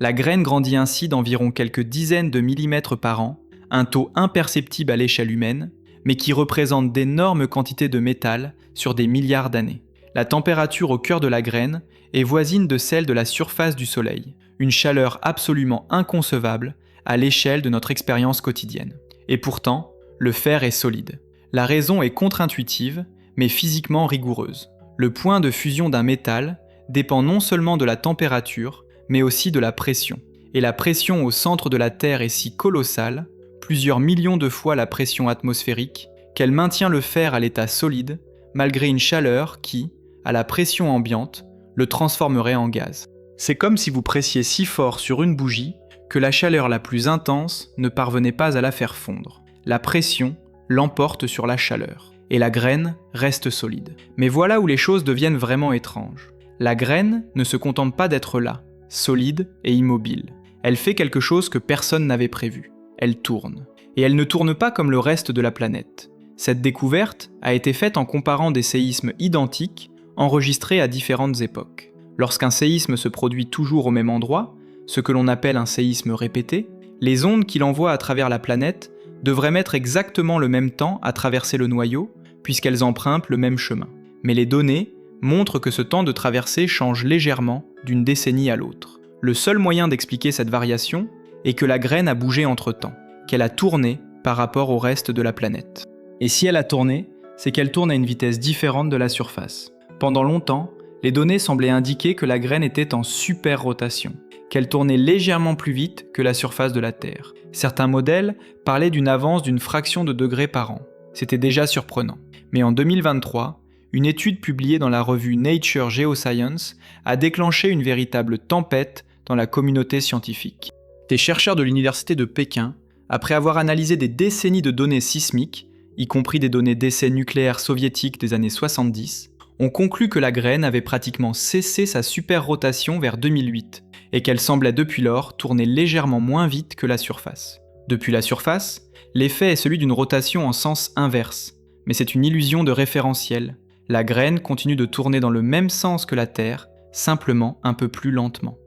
La graine grandit ainsi d'environ quelques dizaines de millimètres par an, un taux imperceptible à l'échelle humaine, mais qui représente d'énormes quantités de métal sur des milliards d'années. La température au cœur de la graine est voisine de celle de la surface du Soleil, une chaleur absolument inconcevable à l'échelle de notre expérience quotidienne. Et pourtant, le fer est solide. La raison est contre-intuitive, mais physiquement rigoureuse. Le point de fusion d'un métal dépend non seulement de la température, mais aussi de la pression. Et la pression au centre de la Terre est si colossale, plusieurs millions de fois la pression atmosphérique, qu'elle maintient le fer à l'état solide, malgré une chaleur qui, à la pression ambiante, le transformerait en gaz. C'est comme si vous pressiez si fort sur une bougie que la chaleur la plus intense ne parvenait pas à la faire fondre. La pression l'emporte sur la chaleur, et la graine reste solide. Mais voilà où les choses deviennent vraiment étranges. La graine ne se contente pas d'être là, solide et immobile. Elle fait quelque chose que personne n'avait prévu. Elle tourne. Et elle ne tourne pas comme le reste de la planète. Cette découverte a été faite en comparant des séismes identiques enregistrés à différentes époques. Lorsqu'un séisme se produit toujours au même endroit, ce que l'on appelle un séisme répété, les ondes qu'il envoie à travers la planète devraient mettre exactement le même temps à traverser le noyau, puisqu'elles empruntent le même chemin. Mais les données montrent que ce temps de traversée change légèrement d'une décennie à l'autre. Le seul moyen d'expliquer cette variation est que la graine a bougé entre-temps, qu'elle a tourné par rapport au reste de la planète. Et si elle a tourné, c'est qu'elle tourne à une vitesse différente de la surface. Pendant longtemps, les données semblaient indiquer que la graine était en super-rotation, qu'elle tournait légèrement plus vite que la surface de la Terre. Certains modèles parlaient d'une avance d'une fraction de degré par an. C'était déjà surprenant. Mais en 2023, une étude publiée dans la revue Nature Geoscience a déclenché une véritable tempête dans la communauté scientifique. Des chercheurs de l'université de Pékin, après avoir analysé des décennies de données sismiques, y compris des données d'essais nucléaires soviétiques des années 70, ont conclu que la graine avait pratiquement cessé sa super-rotation vers 2008 et qu'elle semblait depuis lors tourner légèrement moins vite que la surface. Depuis la surface, l'effet est celui d'une rotation en sens inverse, mais c'est une illusion de référentiel. La graine continue de tourner dans le même sens que la Terre, simplement un peu plus lentement.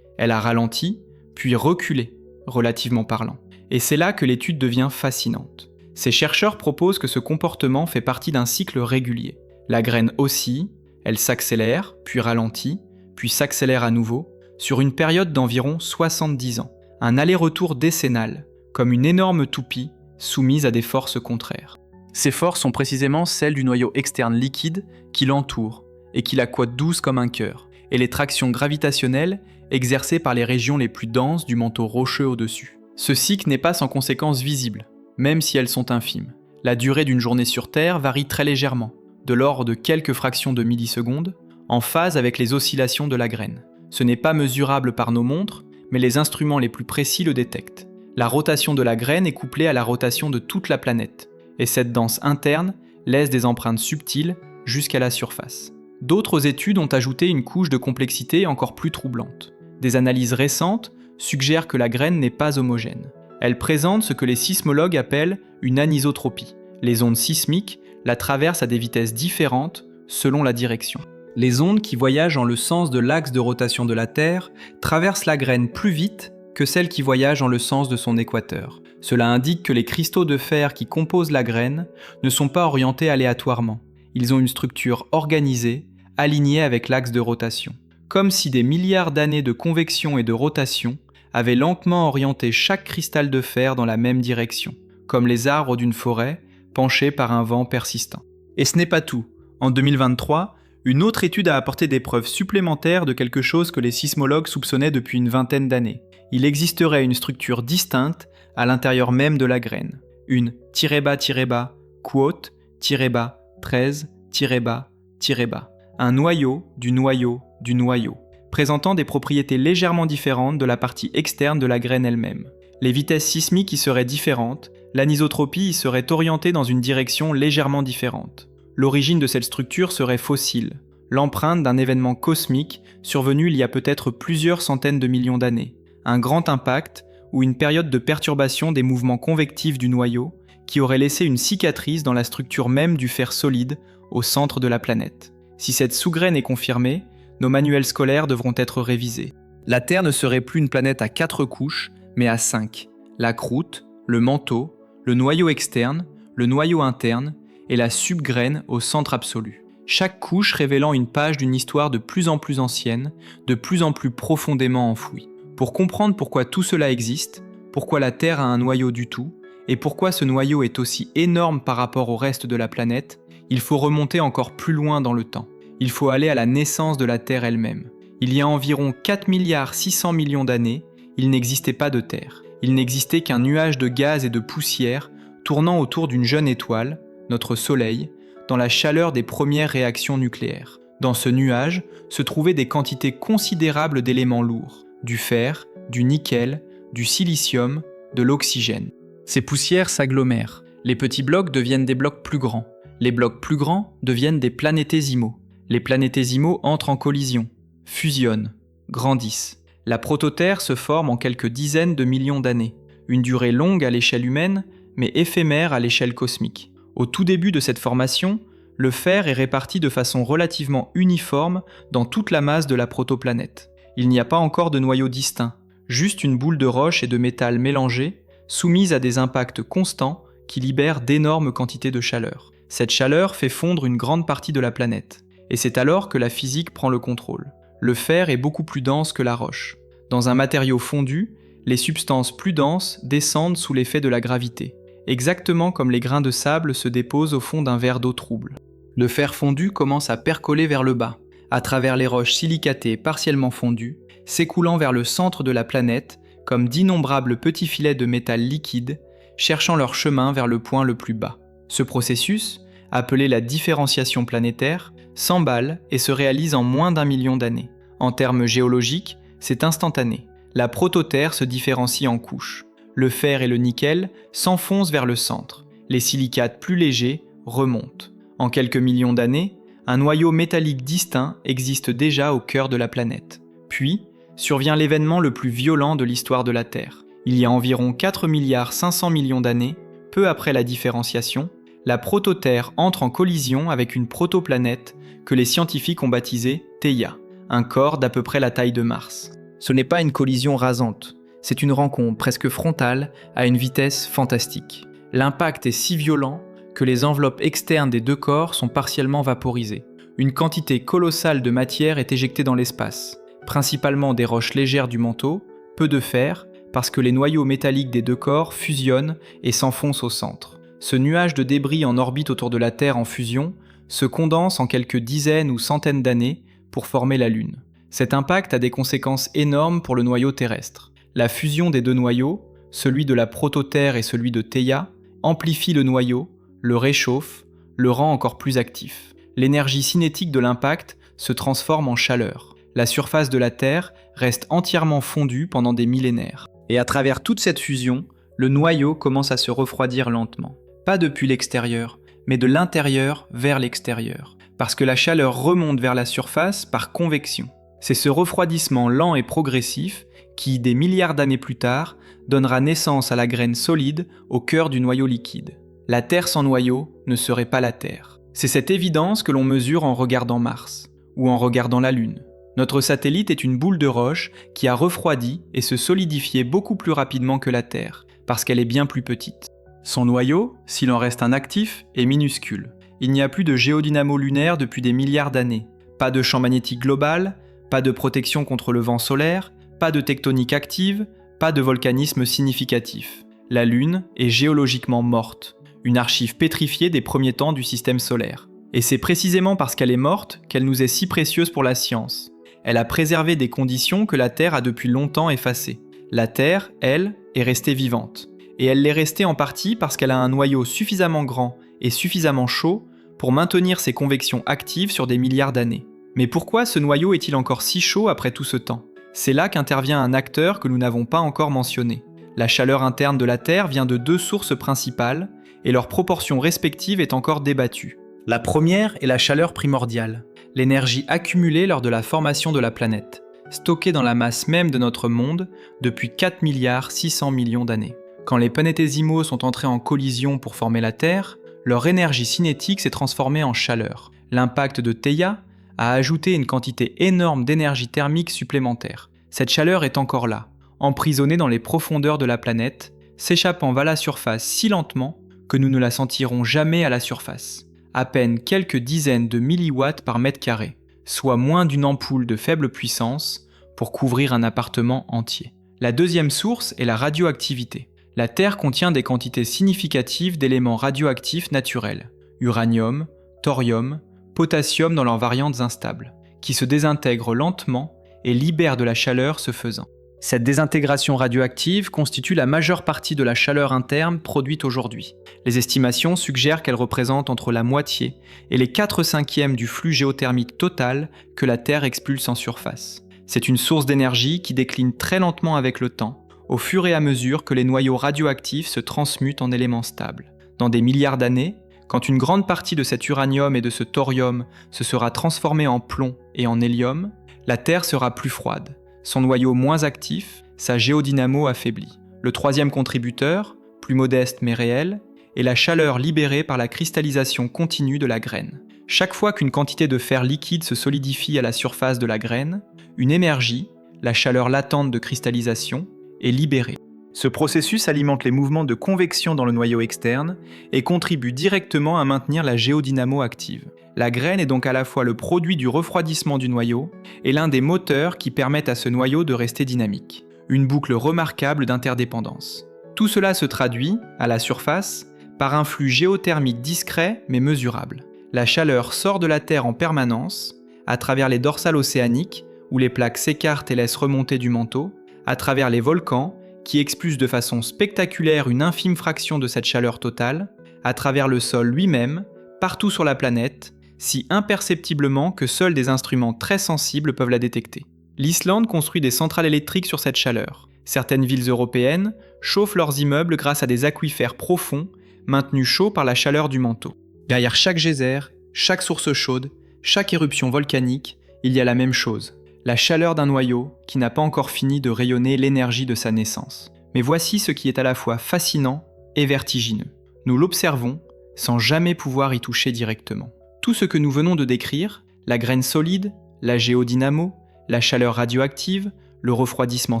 Elle a ralenti, puis reculé, relativement parlant. Et c'est là que l'étude devient fascinante. Ces chercheurs proposent que ce comportement fait partie d'un cycle régulier. La graine oscille, elle s'accélère, puis ralentit, puis s'accélère à nouveau, sur une période d'environ 70 ans. Un aller-retour décennal, comme une énorme toupie soumise à des forces contraires. Ces forces sont précisément celles du noyau externe liquide qui l'entoure et qui la coite douce comme un cœur, et les tractions gravitationnelles exercées par les régions les plus denses du manteau rocheux au-dessus. Ce cycle n'est pas sans conséquences visibles, même si elles sont infimes. La durée d'une journée sur Terre varie très légèrement, de l'ordre de quelques fractions de millisecondes, en phase avec les oscillations de la graine. Ce n'est pas mesurable par nos montres, mais les instruments les plus précis le détectent. La rotation de la graine est couplée à la rotation de toute la planète, et cette danse interne laisse des empreintes subtiles jusqu'à la surface. D'autres études ont ajouté une couche de complexité encore plus troublante. Des analyses récentes suggèrent que la graine n'est pas homogène. Elle présente ce que les sismologues appellent une anisotropie. Les ondes sismiques la traversent à des vitesses différentes selon la direction. Les ondes qui voyagent en le sens de l'axe de rotation de la Terre traversent la graine plus vite que celles qui voyagent en le sens de son équateur. Cela indique que les cristaux de fer qui composent la graine ne sont pas orientés aléatoirement. Ils ont une structure organisée, alignée avec l'axe de rotation. Comme si des milliards d'années de convection et de rotation avaient lentement orienté chaque cristal de fer dans la même direction, comme les arbres d'une forêt penchés par un vent persistant. Et ce n'est pas tout. En 2023, une autre étude a apporté des preuves supplémentaires de quelque chose que les sismologues soupçonnaient depuis une vingtaine d'années. Il existerait une structure distincte à l'intérieur même de la graine. Une -bas, quote, -bas, 13, -bas, -bas. Un noyau du noyau du noyau, présentant des propriétés légèrement différentes de la partie externe de la graine elle-même. Les vitesses sismiques y seraient différentes, l'anisotropie y serait orientée dans une direction légèrement différente. L'origine de cette structure serait fossile, l'empreinte d'un événement cosmique survenu il y a peut-être plusieurs centaines de millions d'années, un grand impact ou une période de perturbation des mouvements convectifs du noyau qui aurait laissé une cicatrice dans la structure même du fer solide au centre de la planète. Si cette sous-graine est confirmée, nos manuels scolaires devront être révisés. La Terre ne serait plus une planète à 4 couches, mais à 5. La croûte, le manteau, le noyau externe, le noyau interne et la subgraine au centre absolu. Chaque couche révélant une page d'une histoire de plus en plus ancienne, de plus en plus profondément enfouie. Pour comprendre pourquoi tout cela existe, pourquoi la Terre a un noyau du tout, et pourquoi ce noyau est aussi énorme par rapport au reste de la planète, il faut remonter encore plus loin dans le temps. Il faut aller à la naissance de la Terre elle-même. Il y a environ 4,6 milliards d'années, il n'existait pas de Terre. Il n'existait qu'un nuage de gaz et de poussière tournant autour d'une jeune étoile, notre Soleil, dans la chaleur des premières réactions nucléaires. Dans ce nuage se trouvaient des quantités considérables d'éléments lourds, du fer, du nickel, du silicium, de l'oxygène. Ces poussières s'agglomèrent. Les petits blocs deviennent des blocs plus grands. Les blocs plus grands deviennent des planétésimaux. Les planétésimaux entrent en collision, fusionnent, grandissent. La prototerre se forme en quelques dizaines de millions d'années. Une durée longue à l'échelle humaine, mais éphémère à l'échelle cosmique. Au tout début de cette formation, le fer est réparti de façon relativement uniforme dans toute la masse de la protoplanète. Il n'y a pas encore de noyau distinct, juste une boule de roche et de métal mélangés, soumise à des impacts constants qui libèrent d'énormes quantités de chaleur. Cette chaleur fait fondre une grande partie de la planète. Et c'est alors que la physique prend le contrôle. Le fer est beaucoup plus dense que la roche. Dans un matériau fondu, les substances plus denses descendent sous l'effet de la gravité, exactement comme les grains de sable se déposent au fond d'un verre d'eau trouble. Le fer fondu commence à percoler vers le bas, à travers les roches silicatées partiellement fondues, s'écoulant vers le centre de la planète comme d'innombrables petits filets de métal liquide, cherchant leur chemin vers le point le plus bas. Ce processus, appelé la différenciation planétaire, s'emballe et se réalise en moins d'1 million d'années. En termes géologiques, c'est instantané. La prototerre se différencie en couches. Le fer et le nickel s'enfoncent vers le centre. Les silicates plus légers remontent. En quelques millions d'années, un noyau métallique distinct existe déjà au cœur de la planète. Puis, survient l'événement le plus violent de l'histoire de la Terre. Il y a environ 4,5 milliards d'années, peu après la différenciation, la prototerre entre en collision avec une protoplanète que les scientifiques ont baptisée Theia, un corps d'à peu près la taille de Mars. Ce n'est pas une collision rasante, c'est une rencontre presque frontale à une vitesse fantastique. L'impact est si violent que les enveloppes externes des deux corps sont partiellement vaporisées. Une quantité colossale de matière est éjectée dans l'espace, principalement des roches légères du manteau, peu de fer, parce que les noyaux métalliques des deux corps fusionnent et s'enfoncent au centre. Ce nuage de débris en orbite autour de la Terre en fusion se condense en quelques dizaines ou centaines d'années pour former la Lune. Cet impact a des conséquences énormes pour le noyau terrestre. La fusion des deux noyaux, celui de la prototerre et celui de Theia, amplifie le noyau, le réchauffe, le rend encore plus actif. L'énergie cinétique de l'impact se transforme en chaleur. La surface de la Terre reste entièrement fondue pendant des millénaires. Et à travers toute cette fusion, le noyau commence à se refroidir lentement. Pas depuis l'extérieur, mais de l'intérieur vers l'extérieur, parce que la chaleur remonte vers la surface par convection. C'est ce refroidissement lent et progressif qui, des milliards d'années plus tard, donnera naissance à la graine solide au cœur du noyau liquide. La Terre sans noyau ne serait pas la Terre. C'est cette évidence que l'on mesure en regardant Mars, ou en regardant la Lune. Notre satellite est une boule de roche qui a refroidi et se solidifié beaucoup plus rapidement que la Terre, parce qu'elle est bien plus petite. Son noyau, s'il en reste un actif, est minuscule. il n'y a plus de géodynamo lunaire depuis des milliards d'années. Pas de champ magnétique global, pas de protection contre le vent solaire, pas de tectonique active, pas de volcanisme significatif. La Lune est géologiquement morte, une archive pétrifiée des premiers temps du système solaire. Et c'est précisément parce qu'elle est morte qu'elle nous est si précieuse pour la science. Elle a préservé des conditions que la Terre a depuis longtemps effacées. La Terre, elle, est restée vivante. Et elle l'est restée en partie parce qu'elle a un noyau suffisamment grand et suffisamment chaud pour maintenir ses convections actives sur des milliards d'années. Mais pourquoi ce noyau est-il encore si chaud après tout ce temps ? C'est là qu'intervient un acteur que nous n'avons pas encore mentionné. La chaleur interne de la Terre vient de deux sources principales, et leur proportion respective est encore débattue. La première est la chaleur primordiale, l'énergie accumulée lors de la formation de la planète, stockée dans la masse même de notre monde depuis 4 milliards 600 millions d'années. Quand les planétésimaux sont entrés en collision pour former la Terre, leur énergie cinétique s'est transformée en chaleur. L'impact de Theia a ajouté une quantité énorme d'énergie thermique supplémentaire. Cette chaleur est encore là, emprisonnée dans les profondeurs de la planète, s'échappant vers la surface si lentement que nous ne la sentirons jamais à la surface. À peine quelques dizaines de milliwatts par mètre carré, soit moins d'une ampoule de faible puissance pour couvrir un appartement entier. La deuxième source est la radioactivité. La Terre contient des quantités significatives d'éléments radioactifs naturels, uranium, thorium, potassium dans leurs variantes instables, qui se désintègrent lentement et libèrent de la chaleur ce faisant. Cette désintégration radioactive constitue la majeure partie de la chaleur interne produite aujourd'hui. Les estimations suggèrent qu'elle représente entre la moitié et les 4/5 du flux géothermique total que la Terre expulse en surface. C'est une source d'énergie qui décline très lentement avec le temps, au fur et à mesure que les noyaux radioactifs se transmutent en éléments stables. Dans des milliards d'années, quand une grande partie de cet uranium et de ce thorium se sera transformée en plomb et en hélium, la Terre sera plus froide, son noyau moins actif, sa géodynamo affaiblie. Le troisième contributeur, plus modeste mais réel, est la chaleur libérée par la cristallisation continue de la graine. Chaque fois qu'une quantité de fer liquide se solidifie à la surface de la graine, une énergie, la chaleur latente de cristallisation, est libérée. Ce processus alimente les mouvements de convection dans le noyau externe et contribue directement à maintenir la géodynamo active. La graine est donc à la fois le produit du refroidissement du noyau et l'un des moteurs qui permettent à ce noyau de rester dynamique. Une boucle remarquable d'interdépendance. Tout cela se traduit, à la surface, par un flux géothermique discret mais mesurable. La chaleur sort de la Terre en permanence, à travers les dorsales océaniques, où les plaques s'écartent et laissent remonter du manteau, à travers les volcans, qui expulsent de façon spectaculaire une infime fraction de cette chaleur totale, à travers le sol lui-même, partout sur la planète, si imperceptiblement que seuls des instruments très sensibles peuvent la détecter. L'Islande construit des centrales électriques sur cette chaleur. Certaines villes européennes chauffent leurs immeubles grâce à des aquifères profonds, maintenus chauds par la chaleur du manteau. Derrière chaque geyser, chaque source chaude, chaque éruption volcanique, il y a la même chose. La chaleur d'un noyau qui n'a pas encore fini de rayonner l'énergie de sa naissance. Mais voici ce qui est à la fois fascinant et vertigineux. Nous l'observons sans jamais pouvoir y toucher directement. Tout ce que nous venons de décrire, la graine solide, la géodynamo, la chaleur radioactive, le refroidissement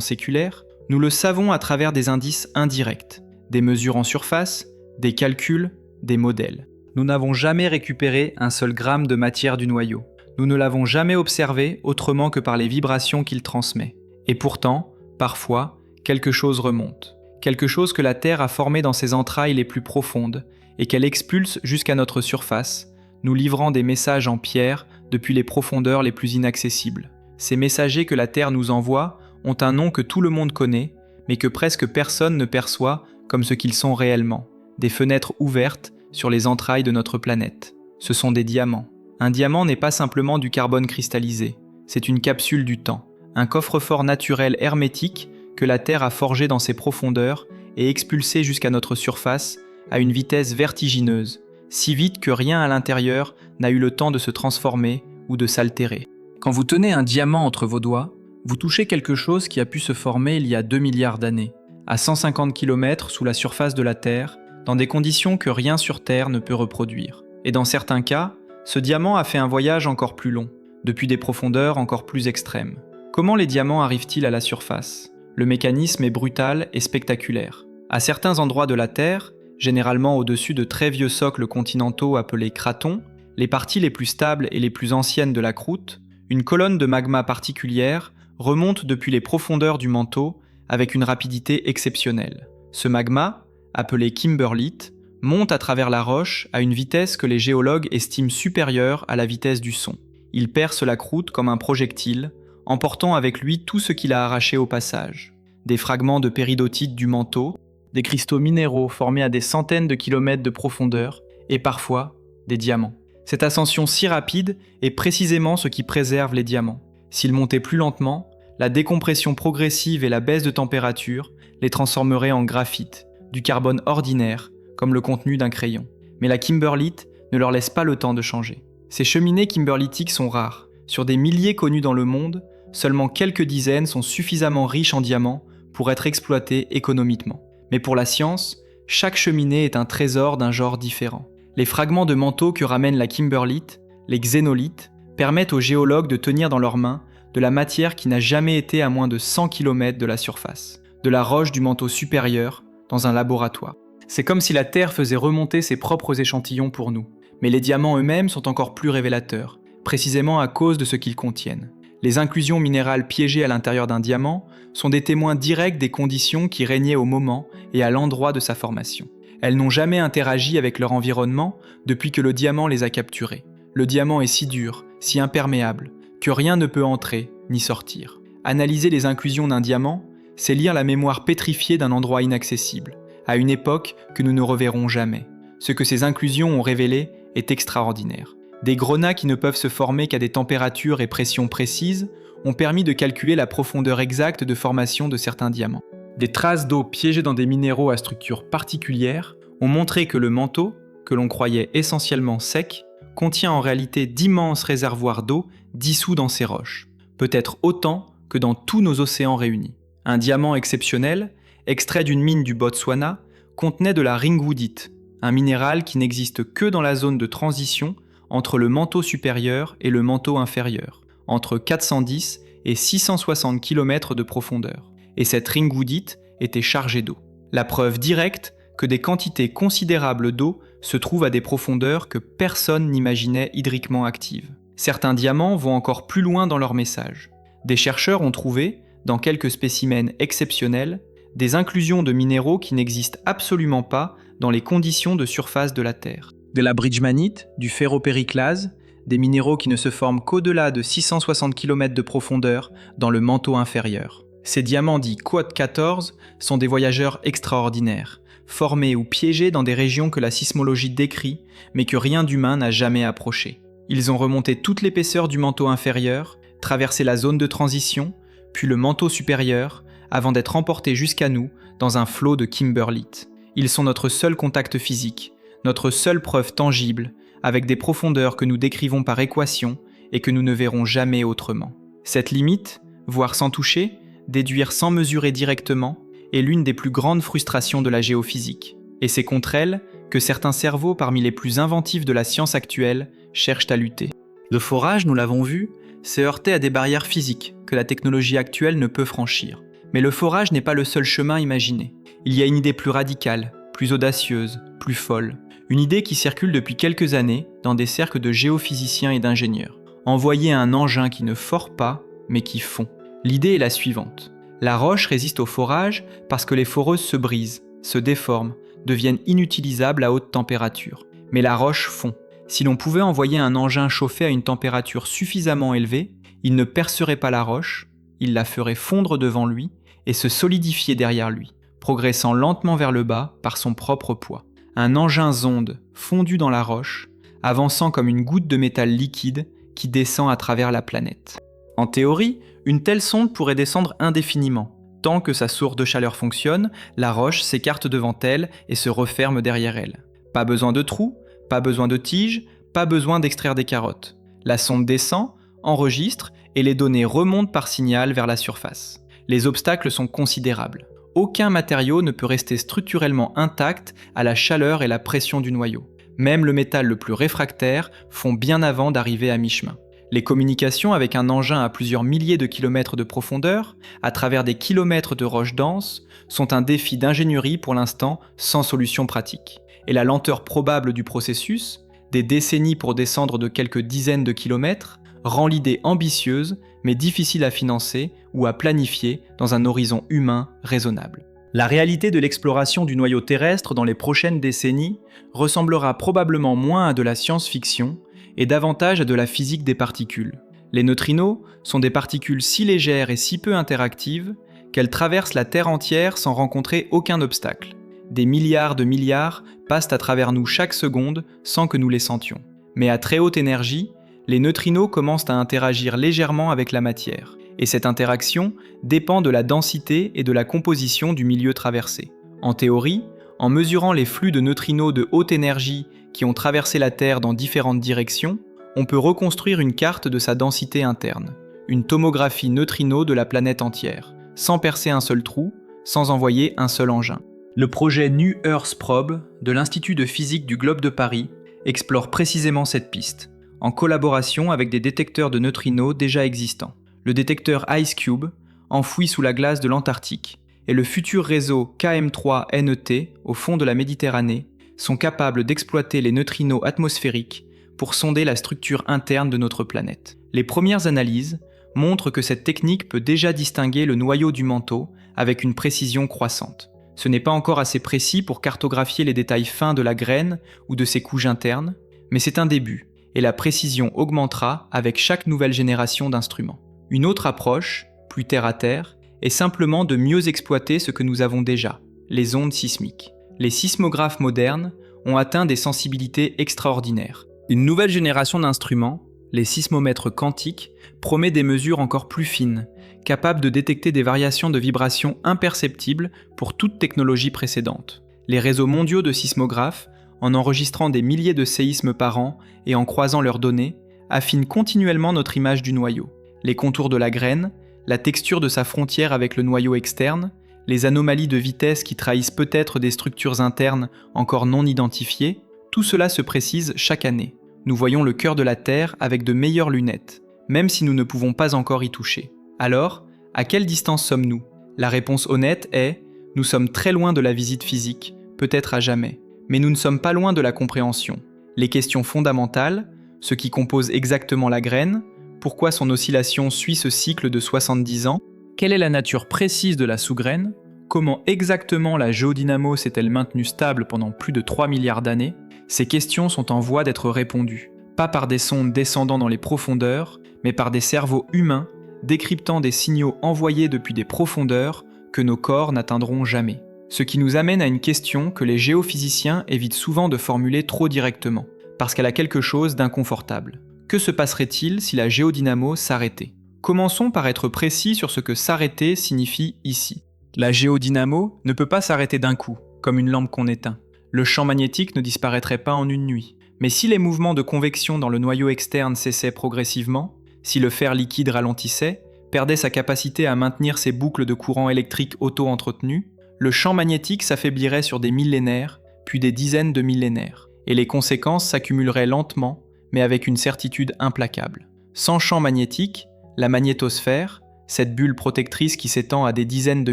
séculaire, nous le savons à travers des indices indirects, des mesures en surface, des calculs, des modèles. Nous n'avons jamais récupéré un seul gramme de matière du noyau. Nous ne l'avons jamais observé autrement que par les vibrations qu'il transmet. Et pourtant, parfois, quelque chose remonte. Quelque chose que la Terre a formé dans ses entrailles les plus profondes et qu'elle expulse jusqu'à notre surface, nous livrant des messages en pierre depuis les profondeurs les plus inaccessibles. Ces messagers que la Terre nous envoie ont un nom que tout le monde connaît, mais que presque personne ne perçoit comme ce qu'ils sont réellement. Des fenêtres ouvertes sur les entrailles de notre planète. Ce sont des diamants. Un diamant n'est pas simplement du carbone cristallisé, c'est une capsule du temps, un coffre-fort naturel hermétique que la Terre a forgé dans ses profondeurs et expulsé jusqu'à notre surface à une vitesse vertigineuse, si vite que rien à l'intérieur n'a eu le temps de se transformer ou de s'altérer. Quand vous tenez un diamant entre vos doigts, vous touchez quelque chose qui a pu se former il y a 2 milliards d'années, à 150 km sous la surface de la Terre, dans des conditions que rien sur Terre ne peut reproduire. Et dans certains cas, ce diamant a fait un voyage encore plus long, depuis des profondeurs encore plus extrêmes. Comment les diamants arrivent-ils à la surface ? Le mécanisme est brutal et spectaculaire. À certains endroits de la Terre, généralement au-dessus de très vieux socles continentaux appelés cratons, les parties les plus stables et les plus anciennes de la croûte, une colonne de magma particulière remonte depuis les profondeurs du manteau avec une rapidité exceptionnelle. Ce magma, appelé kimberlite, monte à travers la roche à une vitesse que les géologues estiment supérieure à la vitesse du son. Il perce la croûte comme un projectile, emportant avec lui tout ce qu'il a arraché au passage. Des fragments de péridotite du manteau, des cristaux minéraux formés à des centaines de kilomètres de profondeur, et parfois des diamants. Cette ascension si rapide est précisément ce qui préserve les diamants. S'ils montaient plus lentement, la décompression progressive et la baisse de température les transformeraient en graphite, du carbone ordinaire, comme le contenu d'un crayon. Mais la kimberlite ne leur laisse pas le temps de changer. Ces cheminées kimberlitiques sont rares. Sur des milliers connus dans le monde, seulement quelques dizaines sont suffisamment riches en diamants pour être exploitées économiquement. Mais pour la science, chaque cheminée est un trésor d'un genre différent. Les fragments de manteau que ramène la kimberlite, les xénolithes, permettent aux géologues de tenir dans leurs mains de la matière qui n'a jamais été à moins de 100 km de la surface, de la roche du manteau supérieur dans un laboratoire. C'est comme si la Terre faisait remonter ses propres échantillons pour nous. Mais les diamants eux-mêmes sont encore plus révélateurs, précisément à cause de ce qu'ils contiennent. Les inclusions minérales piégées à l'intérieur d'un diamant sont des témoins directs des conditions qui régnaient au moment et à l'endroit de sa formation. Elles n'ont jamais interagi avec leur environnement depuis que le diamant les a capturées. Le diamant est si dur, si imperméable, que rien ne peut entrer ni sortir. Analyser les inclusions d'un diamant, c'est lire la mémoire pétrifiée d'un endroit inaccessible, à une époque que nous ne reverrons jamais. Ce que ces inclusions ont révélé est extraordinaire. Des grenats qui ne peuvent se former qu'à des températures et pressions précises ont permis de calculer la profondeur exacte de formation de certains diamants. Des traces d'eau piégées dans des minéraux à structure particulière ont montré que le manteau, que l'on croyait essentiellement sec, contient en réalité d'immenses réservoirs d'eau dissous dans ces roches, peut-être autant que dans tous nos océans réunis. Un diamant exceptionnel, extrait d'une mine du Botswana, contenait de la ringwoodite, un minéral qui n'existe que dans la zone de transition entre le manteau supérieur et le manteau inférieur, entre 410 et 660 km de profondeur. Et cette ringwoodite était chargée d'eau. La preuve directe que des quantités considérables d'eau se trouvent à des profondeurs que personne n'imaginait hydriquement actives. Certains diamants vont encore plus loin dans leur message. Des chercheurs ont trouvé, dans quelques spécimens exceptionnels, des inclusions de minéraux qui n'existent absolument pas dans les conditions de surface de la Terre. De la bridgemanite, du ferropériclase, des minéraux qui ne se forment qu'au-delà de 660 km de profondeur dans le manteau inférieur. Ces diamants dits Quad 14 sont des voyageurs extraordinaires, formés ou piégés dans des régions que la sismologie décrit, mais que rien d'humain n'a jamais approché. Ils ont remonté toute l'épaisseur du manteau inférieur, traversé la zone de transition, puis le manteau supérieur, avant d'être emportés jusqu'à nous dans un flot de kimberlite. Ils sont notre seul contact physique, notre seule preuve tangible, avec des profondeurs que nous décrivons par équation et que nous ne verrons jamais autrement. Cette limite, voir sans toucher, déduire sans mesurer directement, est l'une des plus grandes frustrations de la géophysique. Et c'est contre elle que certains cerveaux parmi les plus inventifs de la science actuelle cherchent à lutter. Le forage, nous l'avons vu, s'est heurté à des barrières physiques que la technologie actuelle ne peut franchir. Mais le forage n'est pas le seul chemin imaginé. Il y a une idée plus radicale, plus audacieuse, plus folle. Une idée qui circule depuis quelques années dans des cercles de géophysiciens et d'ingénieurs. Envoyer un engin qui ne fore pas, mais qui fond. L'idée est la suivante. La roche résiste au forage parce que les foreuses se brisent, se déforment, deviennent inutilisables à haute température. Mais la roche fond. Si l'on pouvait envoyer un engin chauffé à une température suffisamment élevée, il ne percerait pas la roche, il la ferait fondre devant lui et se solidifier derrière lui, progressant lentement vers le bas par son propre poids. Un engin zonde fondu dans la roche, avançant comme une goutte de métal liquide qui descend à travers la planète. En théorie, une telle sonde pourrait descendre indéfiniment. Tant que sa source de chaleur fonctionne, la roche s'écarte devant elle et se referme derrière elle. Pas besoin de trous, pas besoin de tiges, pas besoin d'extraire des carottes. La sonde descend, enregistre et les données remontent par signal vers la surface. Les obstacles sont considérables. Aucun matériau ne peut rester structurellement intact à la chaleur et la pression du noyau. Même le métal le plus réfractaire fond bien avant d'arriver à mi-chemin. Les communications avec un engin à plusieurs milliers de kilomètres de profondeur, à travers des kilomètres de roches denses, sont un défi d'ingénierie pour l'instant sans solution pratique. Et la lenteur probable du processus, des décennies pour descendre de quelques dizaines de kilomètres, rend l'idée ambitieuse mais difficile à financer ou à planifier dans un horizon humain raisonnable. La réalité de l'exploration du noyau terrestre dans les prochaines décennies ressemblera probablement moins à de la science-fiction et davantage à de la physique des particules. Les neutrinos sont des particules si légères et si peu interactives qu'elles traversent la Terre entière sans rencontrer aucun obstacle. Des milliards de milliards passent à travers nous chaque seconde sans que nous les sentions. Mais à très haute énergie, les neutrinos commencent à interagir légèrement avec la matière. Et cette interaction dépend de la densité et de la composition du milieu traversé. En théorie, en mesurant les flux de neutrinos de haute énergie qui ont traversé la Terre dans différentes directions, on peut reconstruire une carte de sa densité interne, une tomographie neutrino de la planète entière, sans percer un seul trou, sans envoyer un seul engin. Le projet New Earth Probe de l'Institut de physique du Globe de Paris explore précisément cette piste, en collaboration avec des détecteurs de neutrinos déjà existants. Le détecteur IceCube, enfoui sous la glace de l'Antarctique, et le futur réseau KM3-NET au fond de la Méditerranée sont capables d'exploiter les neutrinos atmosphériques pour sonder la structure interne de notre planète. Les premières analyses montrent que cette technique peut déjà distinguer le noyau du manteau avec une précision croissante. Ce n'est pas encore assez précis pour cartographier les détails fins de la graine ou de ses couches internes, mais c'est un début, et la précision augmentera avec chaque nouvelle génération d'instruments. Une autre approche, plus terre-à-terre, est simplement de mieux exploiter ce que nous avons déjà, les ondes sismiques. Les sismographes modernes ont atteint des sensibilités extraordinaires. Une nouvelle génération d'instruments, les sismomètres quantiques, promet des mesures encore plus fines, capables de détecter des variations de vibrations imperceptibles pour toute technologie précédente. Les réseaux mondiaux de sismographes, en enregistrant des milliers de séismes par an et en croisant leurs données, affinent continuellement notre image du noyau. Les contours de la graine, la texture de sa frontière avec le noyau externe, les anomalies de vitesse qui trahissent peut-être des structures internes encore non identifiées, tout cela se précise chaque année. Nous voyons le cœur de la Terre avec de meilleures lunettes, même si nous ne pouvons pas encore y toucher. Alors, à quelle distance sommes-nous ? La réponse honnête est « Nous sommes très loin de la visite physique, peut-être à jamais. Mais nous ne sommes pas loin de la compréhension. Les questions fondamentales, ce qui compose exactement la graine, pourquoi son oscillation suit ce cycle de 70 ans, quelle est la nature précise de la sous-graine, comment exactement la géodynamo s'est-elle maintenue stable pendant plus de 3 milliards d'années, ces questions sont en voie d'être répondues, pas par des sondes descendant dans les profondeurs, mais par des cerveaux humains décryptant des signaux envoyés depuis des profondeurs que nos corps n'atteindront jamais. Ce qui nous amène à une question que les géophysiciens évitent souvent de formuler trop directement, parce qu'elle a quelque chose d'inconfortable. Que se passerait-il si la géodynamo s'arrêtait ? Commençons par être précis sur ce que s'arrêter signifie ici. La géodynamo ne peut pas s'arrêter d'un coup, comme une lampe qu'on éteint. Le champ magnétique ne disparaîtrait pas en une nuit. Mais si les mouvements de convection dans le noyau externe cessaient progressivement, si le fer liquide ralentissait, perdait sa capacité à maintenir ses boucles de courant électrique auto-entretenues, le champ magnétique s'affaiblirait sur des millénaires, puis des dizaines de millénaires, et les conséquences s'accumuleraient lentement, mais avec une certitude implacable. Sans champ magnétique, la magnétosphère, cette bulle protectrice qui s'étend à des dizaines de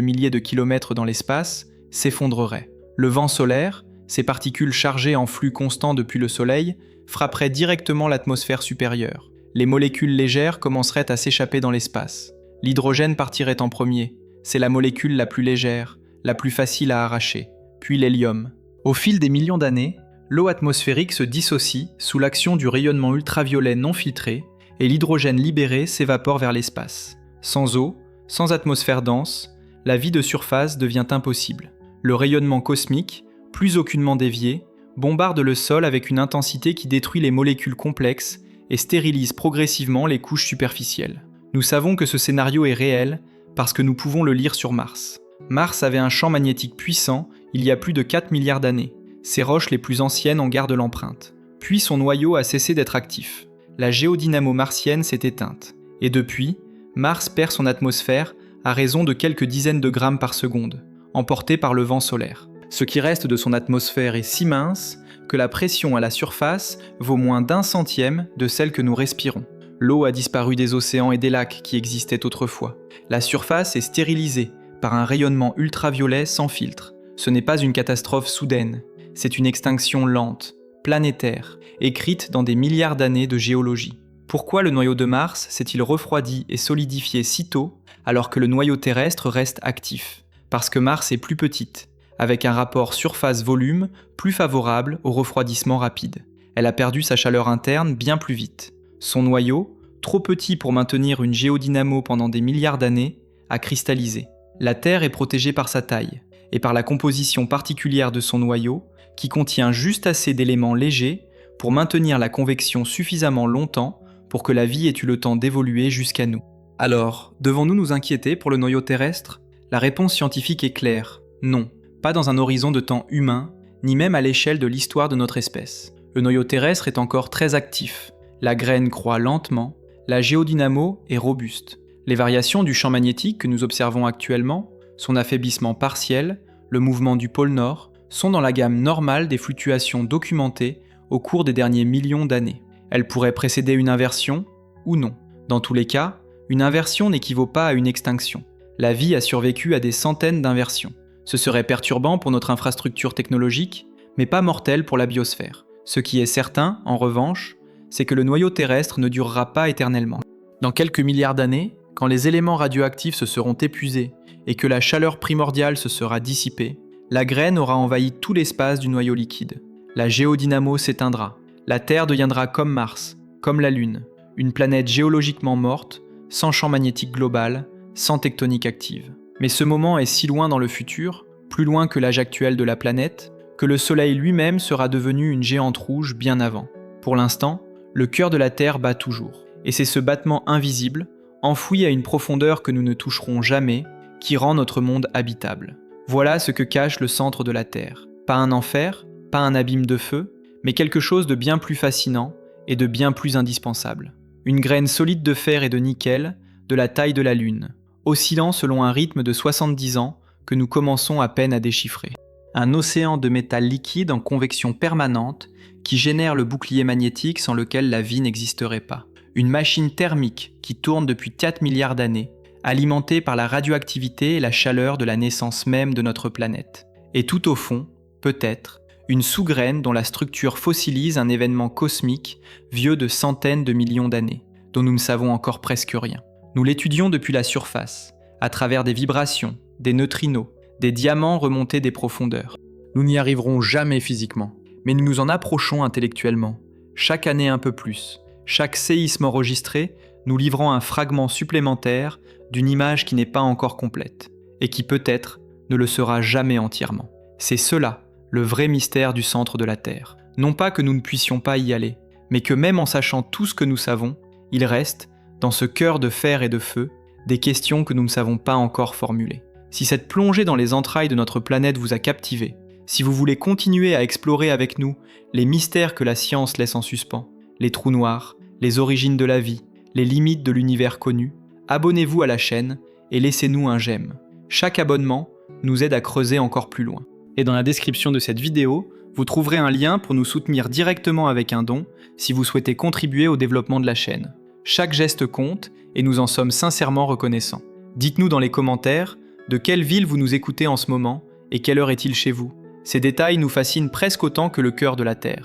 milliers de kilomètres dans l'espace, s'effondrerait. Le vent solaire, ces particules chargées en flux constant depuis le Soleil, frapperaient directement l'atmosphère supérieure. Les molécules légères commenceraient à s'échapper dans l'espace. L'hydrogène partirait en premier, c'est la molécule la plus légère, la plus facile à arracher, puis l'hélium. Au fil des millions d'années, l'eau atmosphérique se dissocie sous l'action du rayonnement ultraviolet non filtré et l'hydrogène libéré s'évapore vers l'espace. Sans eau, sans atmosphère dense, la vie de surface devient impossible. Le rayonnement cosmique, plus aucunement dévié, bombarde le sol avec une intensité qui détruit les molécules complexes et stérilise progressivement les couches superficielles. Nous savons que ce scénario est réel parce que nous pouvons le lire sur Mars. Mars avait un champ magnétique puissant il y a plus de 4 milliards d'années. Ses roches les plus anciennes en gardent l'empreinte. Puis son noyau a cessé d'être actif. La géodynamo martienne s'est éteinte. Et depuis, Mars perd son atmosphère à raison de quelques dizaines de grammes par seconde, emporté par le vent solaire. Ce qui reste de son atmosphère est si mince que la pression à la surface vaut moins d'1 centième de celle que nous respirons. L'eau a disparu des océans et des lacs qui existaient autrefois. La surface est stérilisée par un rayonnement ultraviolet sans filtre. Ce n'est pas une catastrophe soudaine, c'est une extinction lente, planétaire, écrite dans des milliards d'années de géologie. Pourquoi le noyau de Mars s'est-il refroidi et solidifié si tôt alors que le noyau terrestre reste actif? Parce que Mars est plus petite, avec un rapport surface-volume plus favorable au refroidissement rapide. Elle a perdu sa chaleur interne bien plus vite. Son noyau, trop petit pour maintenir une géodynamo pendant des milliards d'années, a cristallisé. La Terre est protégée par sa taille, et par la composition particulière de son noyau, qui contient juste assez d'éléments légers pour maintenir la convection suffisamment longtemps pour que la vie ait eu le temps d'évoluer jusqu'à nous. Alors, devons-nous nous inquiéter pour le noyau terrestre? La réponse scientifique est claire. Non, pas dans un horizon de temps humain, ni même à l'échelle de l'histoire de notre espèce. Le noyau terrestre est encore très actif. La graine croît lentement, la géodynamo est robuste. Les variations du champ magnétique que nous observons actuellement, son affaiblissement partiel, le mouvement du pôle Nord, sont dans la gamme normale des fluctuations documentées au cours des derniers millions d'années. Elles pourraient précéder une inversion ou non. Dans tous les cas, une inversion n'équivaut pas à une extinction. La vie a survécu à des centaines d'inversions. Ce serait perturbant pour notre infrastructure technologique, mais pas mortel pour la biosphère. Ce qui est certain, en revanche, c'est que le noyau terrestre ne durera pas éternellement. Dans quelques milliards d'années, quand les éléments radioactifs se seront épuisés et que la chaleur primordiale se sera dissipée, la graine aura envahi tout l'espace du noyau liquide. La géodynamo s'éteindra. La Terre deviendra comme Mars, comme la Lune, une planète géologiquement morte, sans champ magnétique global, sans tectonique active. Mais ce moment est si loin dans le futur, plus loin que l'âge actuel de la planète, que le Soleil lui-même sera devenu une géante rouge bien avant. Pour l'instant, le cœur de la Terre bat toujours. Et c'est ce battement invisible, enfoui à une profondeur que nous ne toucherons jamais, qui rend notre monde habitable. Voilà ce que cache le centre de la Terre. Pas un enfer, pas un abîme de feu, mais quelque chose de bien plus fascinant et de bien plus indispensable. Une graine solide de fer et de nickel, de la taille de la Lune, oscillant selon un rythme de 70 ans que nous commençons à peine à déchiffrer. Un océan de métal liquide en convection permanente qui génère le bouclier magnétique sans lequel la vie n'existerait pas. Une machine thermique qui tourne depuis 4 milliards d'années, alimentée par la radioactivité et la chaleur de la naissance même de notre planète. Et tout au fond, peut-être, une sous-graine dont la structure fossilise un événement cosmique vieux de centaines de millions d'années, dont nous ne savons encore presque rien. Nous l'étudions depuis la surface, à travers des vibrations, des neutrinos, des diamants remontés des profondeurs. Nous n'y arriverons jamais physiquement, mais nous nous en approchons intellectuellement, chaque année un peu plus, chaque séisme enregistré nous livrant un fragment supplémentaire d'une image qui n'est pas encore complète, et qui peut-être ne le sera jamais entièrement. C'est cela, le vrai mystère du centre de la Terre. Non pas que nous ne puissions pas y aller, mais que même en sachant tout ce que nous savons, il reste, dans ce cœur de fer et de feu, des questions que nous ne savons pas encore formuler. Si cette plongée dans les entrailles de notre planète vous a captivé, si vous voulez continuer à explorer avec nous les mystères que la science laisse en suspens, les trous noirs, les origines de la vie, les limites de l'univers connu, abonnez-vous à la chaîne et laissez-nous un j'aime. Chaque abonnement nous aide à creuser encore plus loin. Et dans la description de cette vidéo, vous trouverez un lien pour nous soutenir directement avec un don si vous souhaitez contribuer au développement de la chaîne. Chaque geste compte et nous en sommes sincèrement reconnaissants. Dites-nous dans les commentaires de quelle ville vous nous écoutez en ce moment et quelle heure est-il chez vous. Ces détails nous fascinent presque autant que le cœur de la Terre.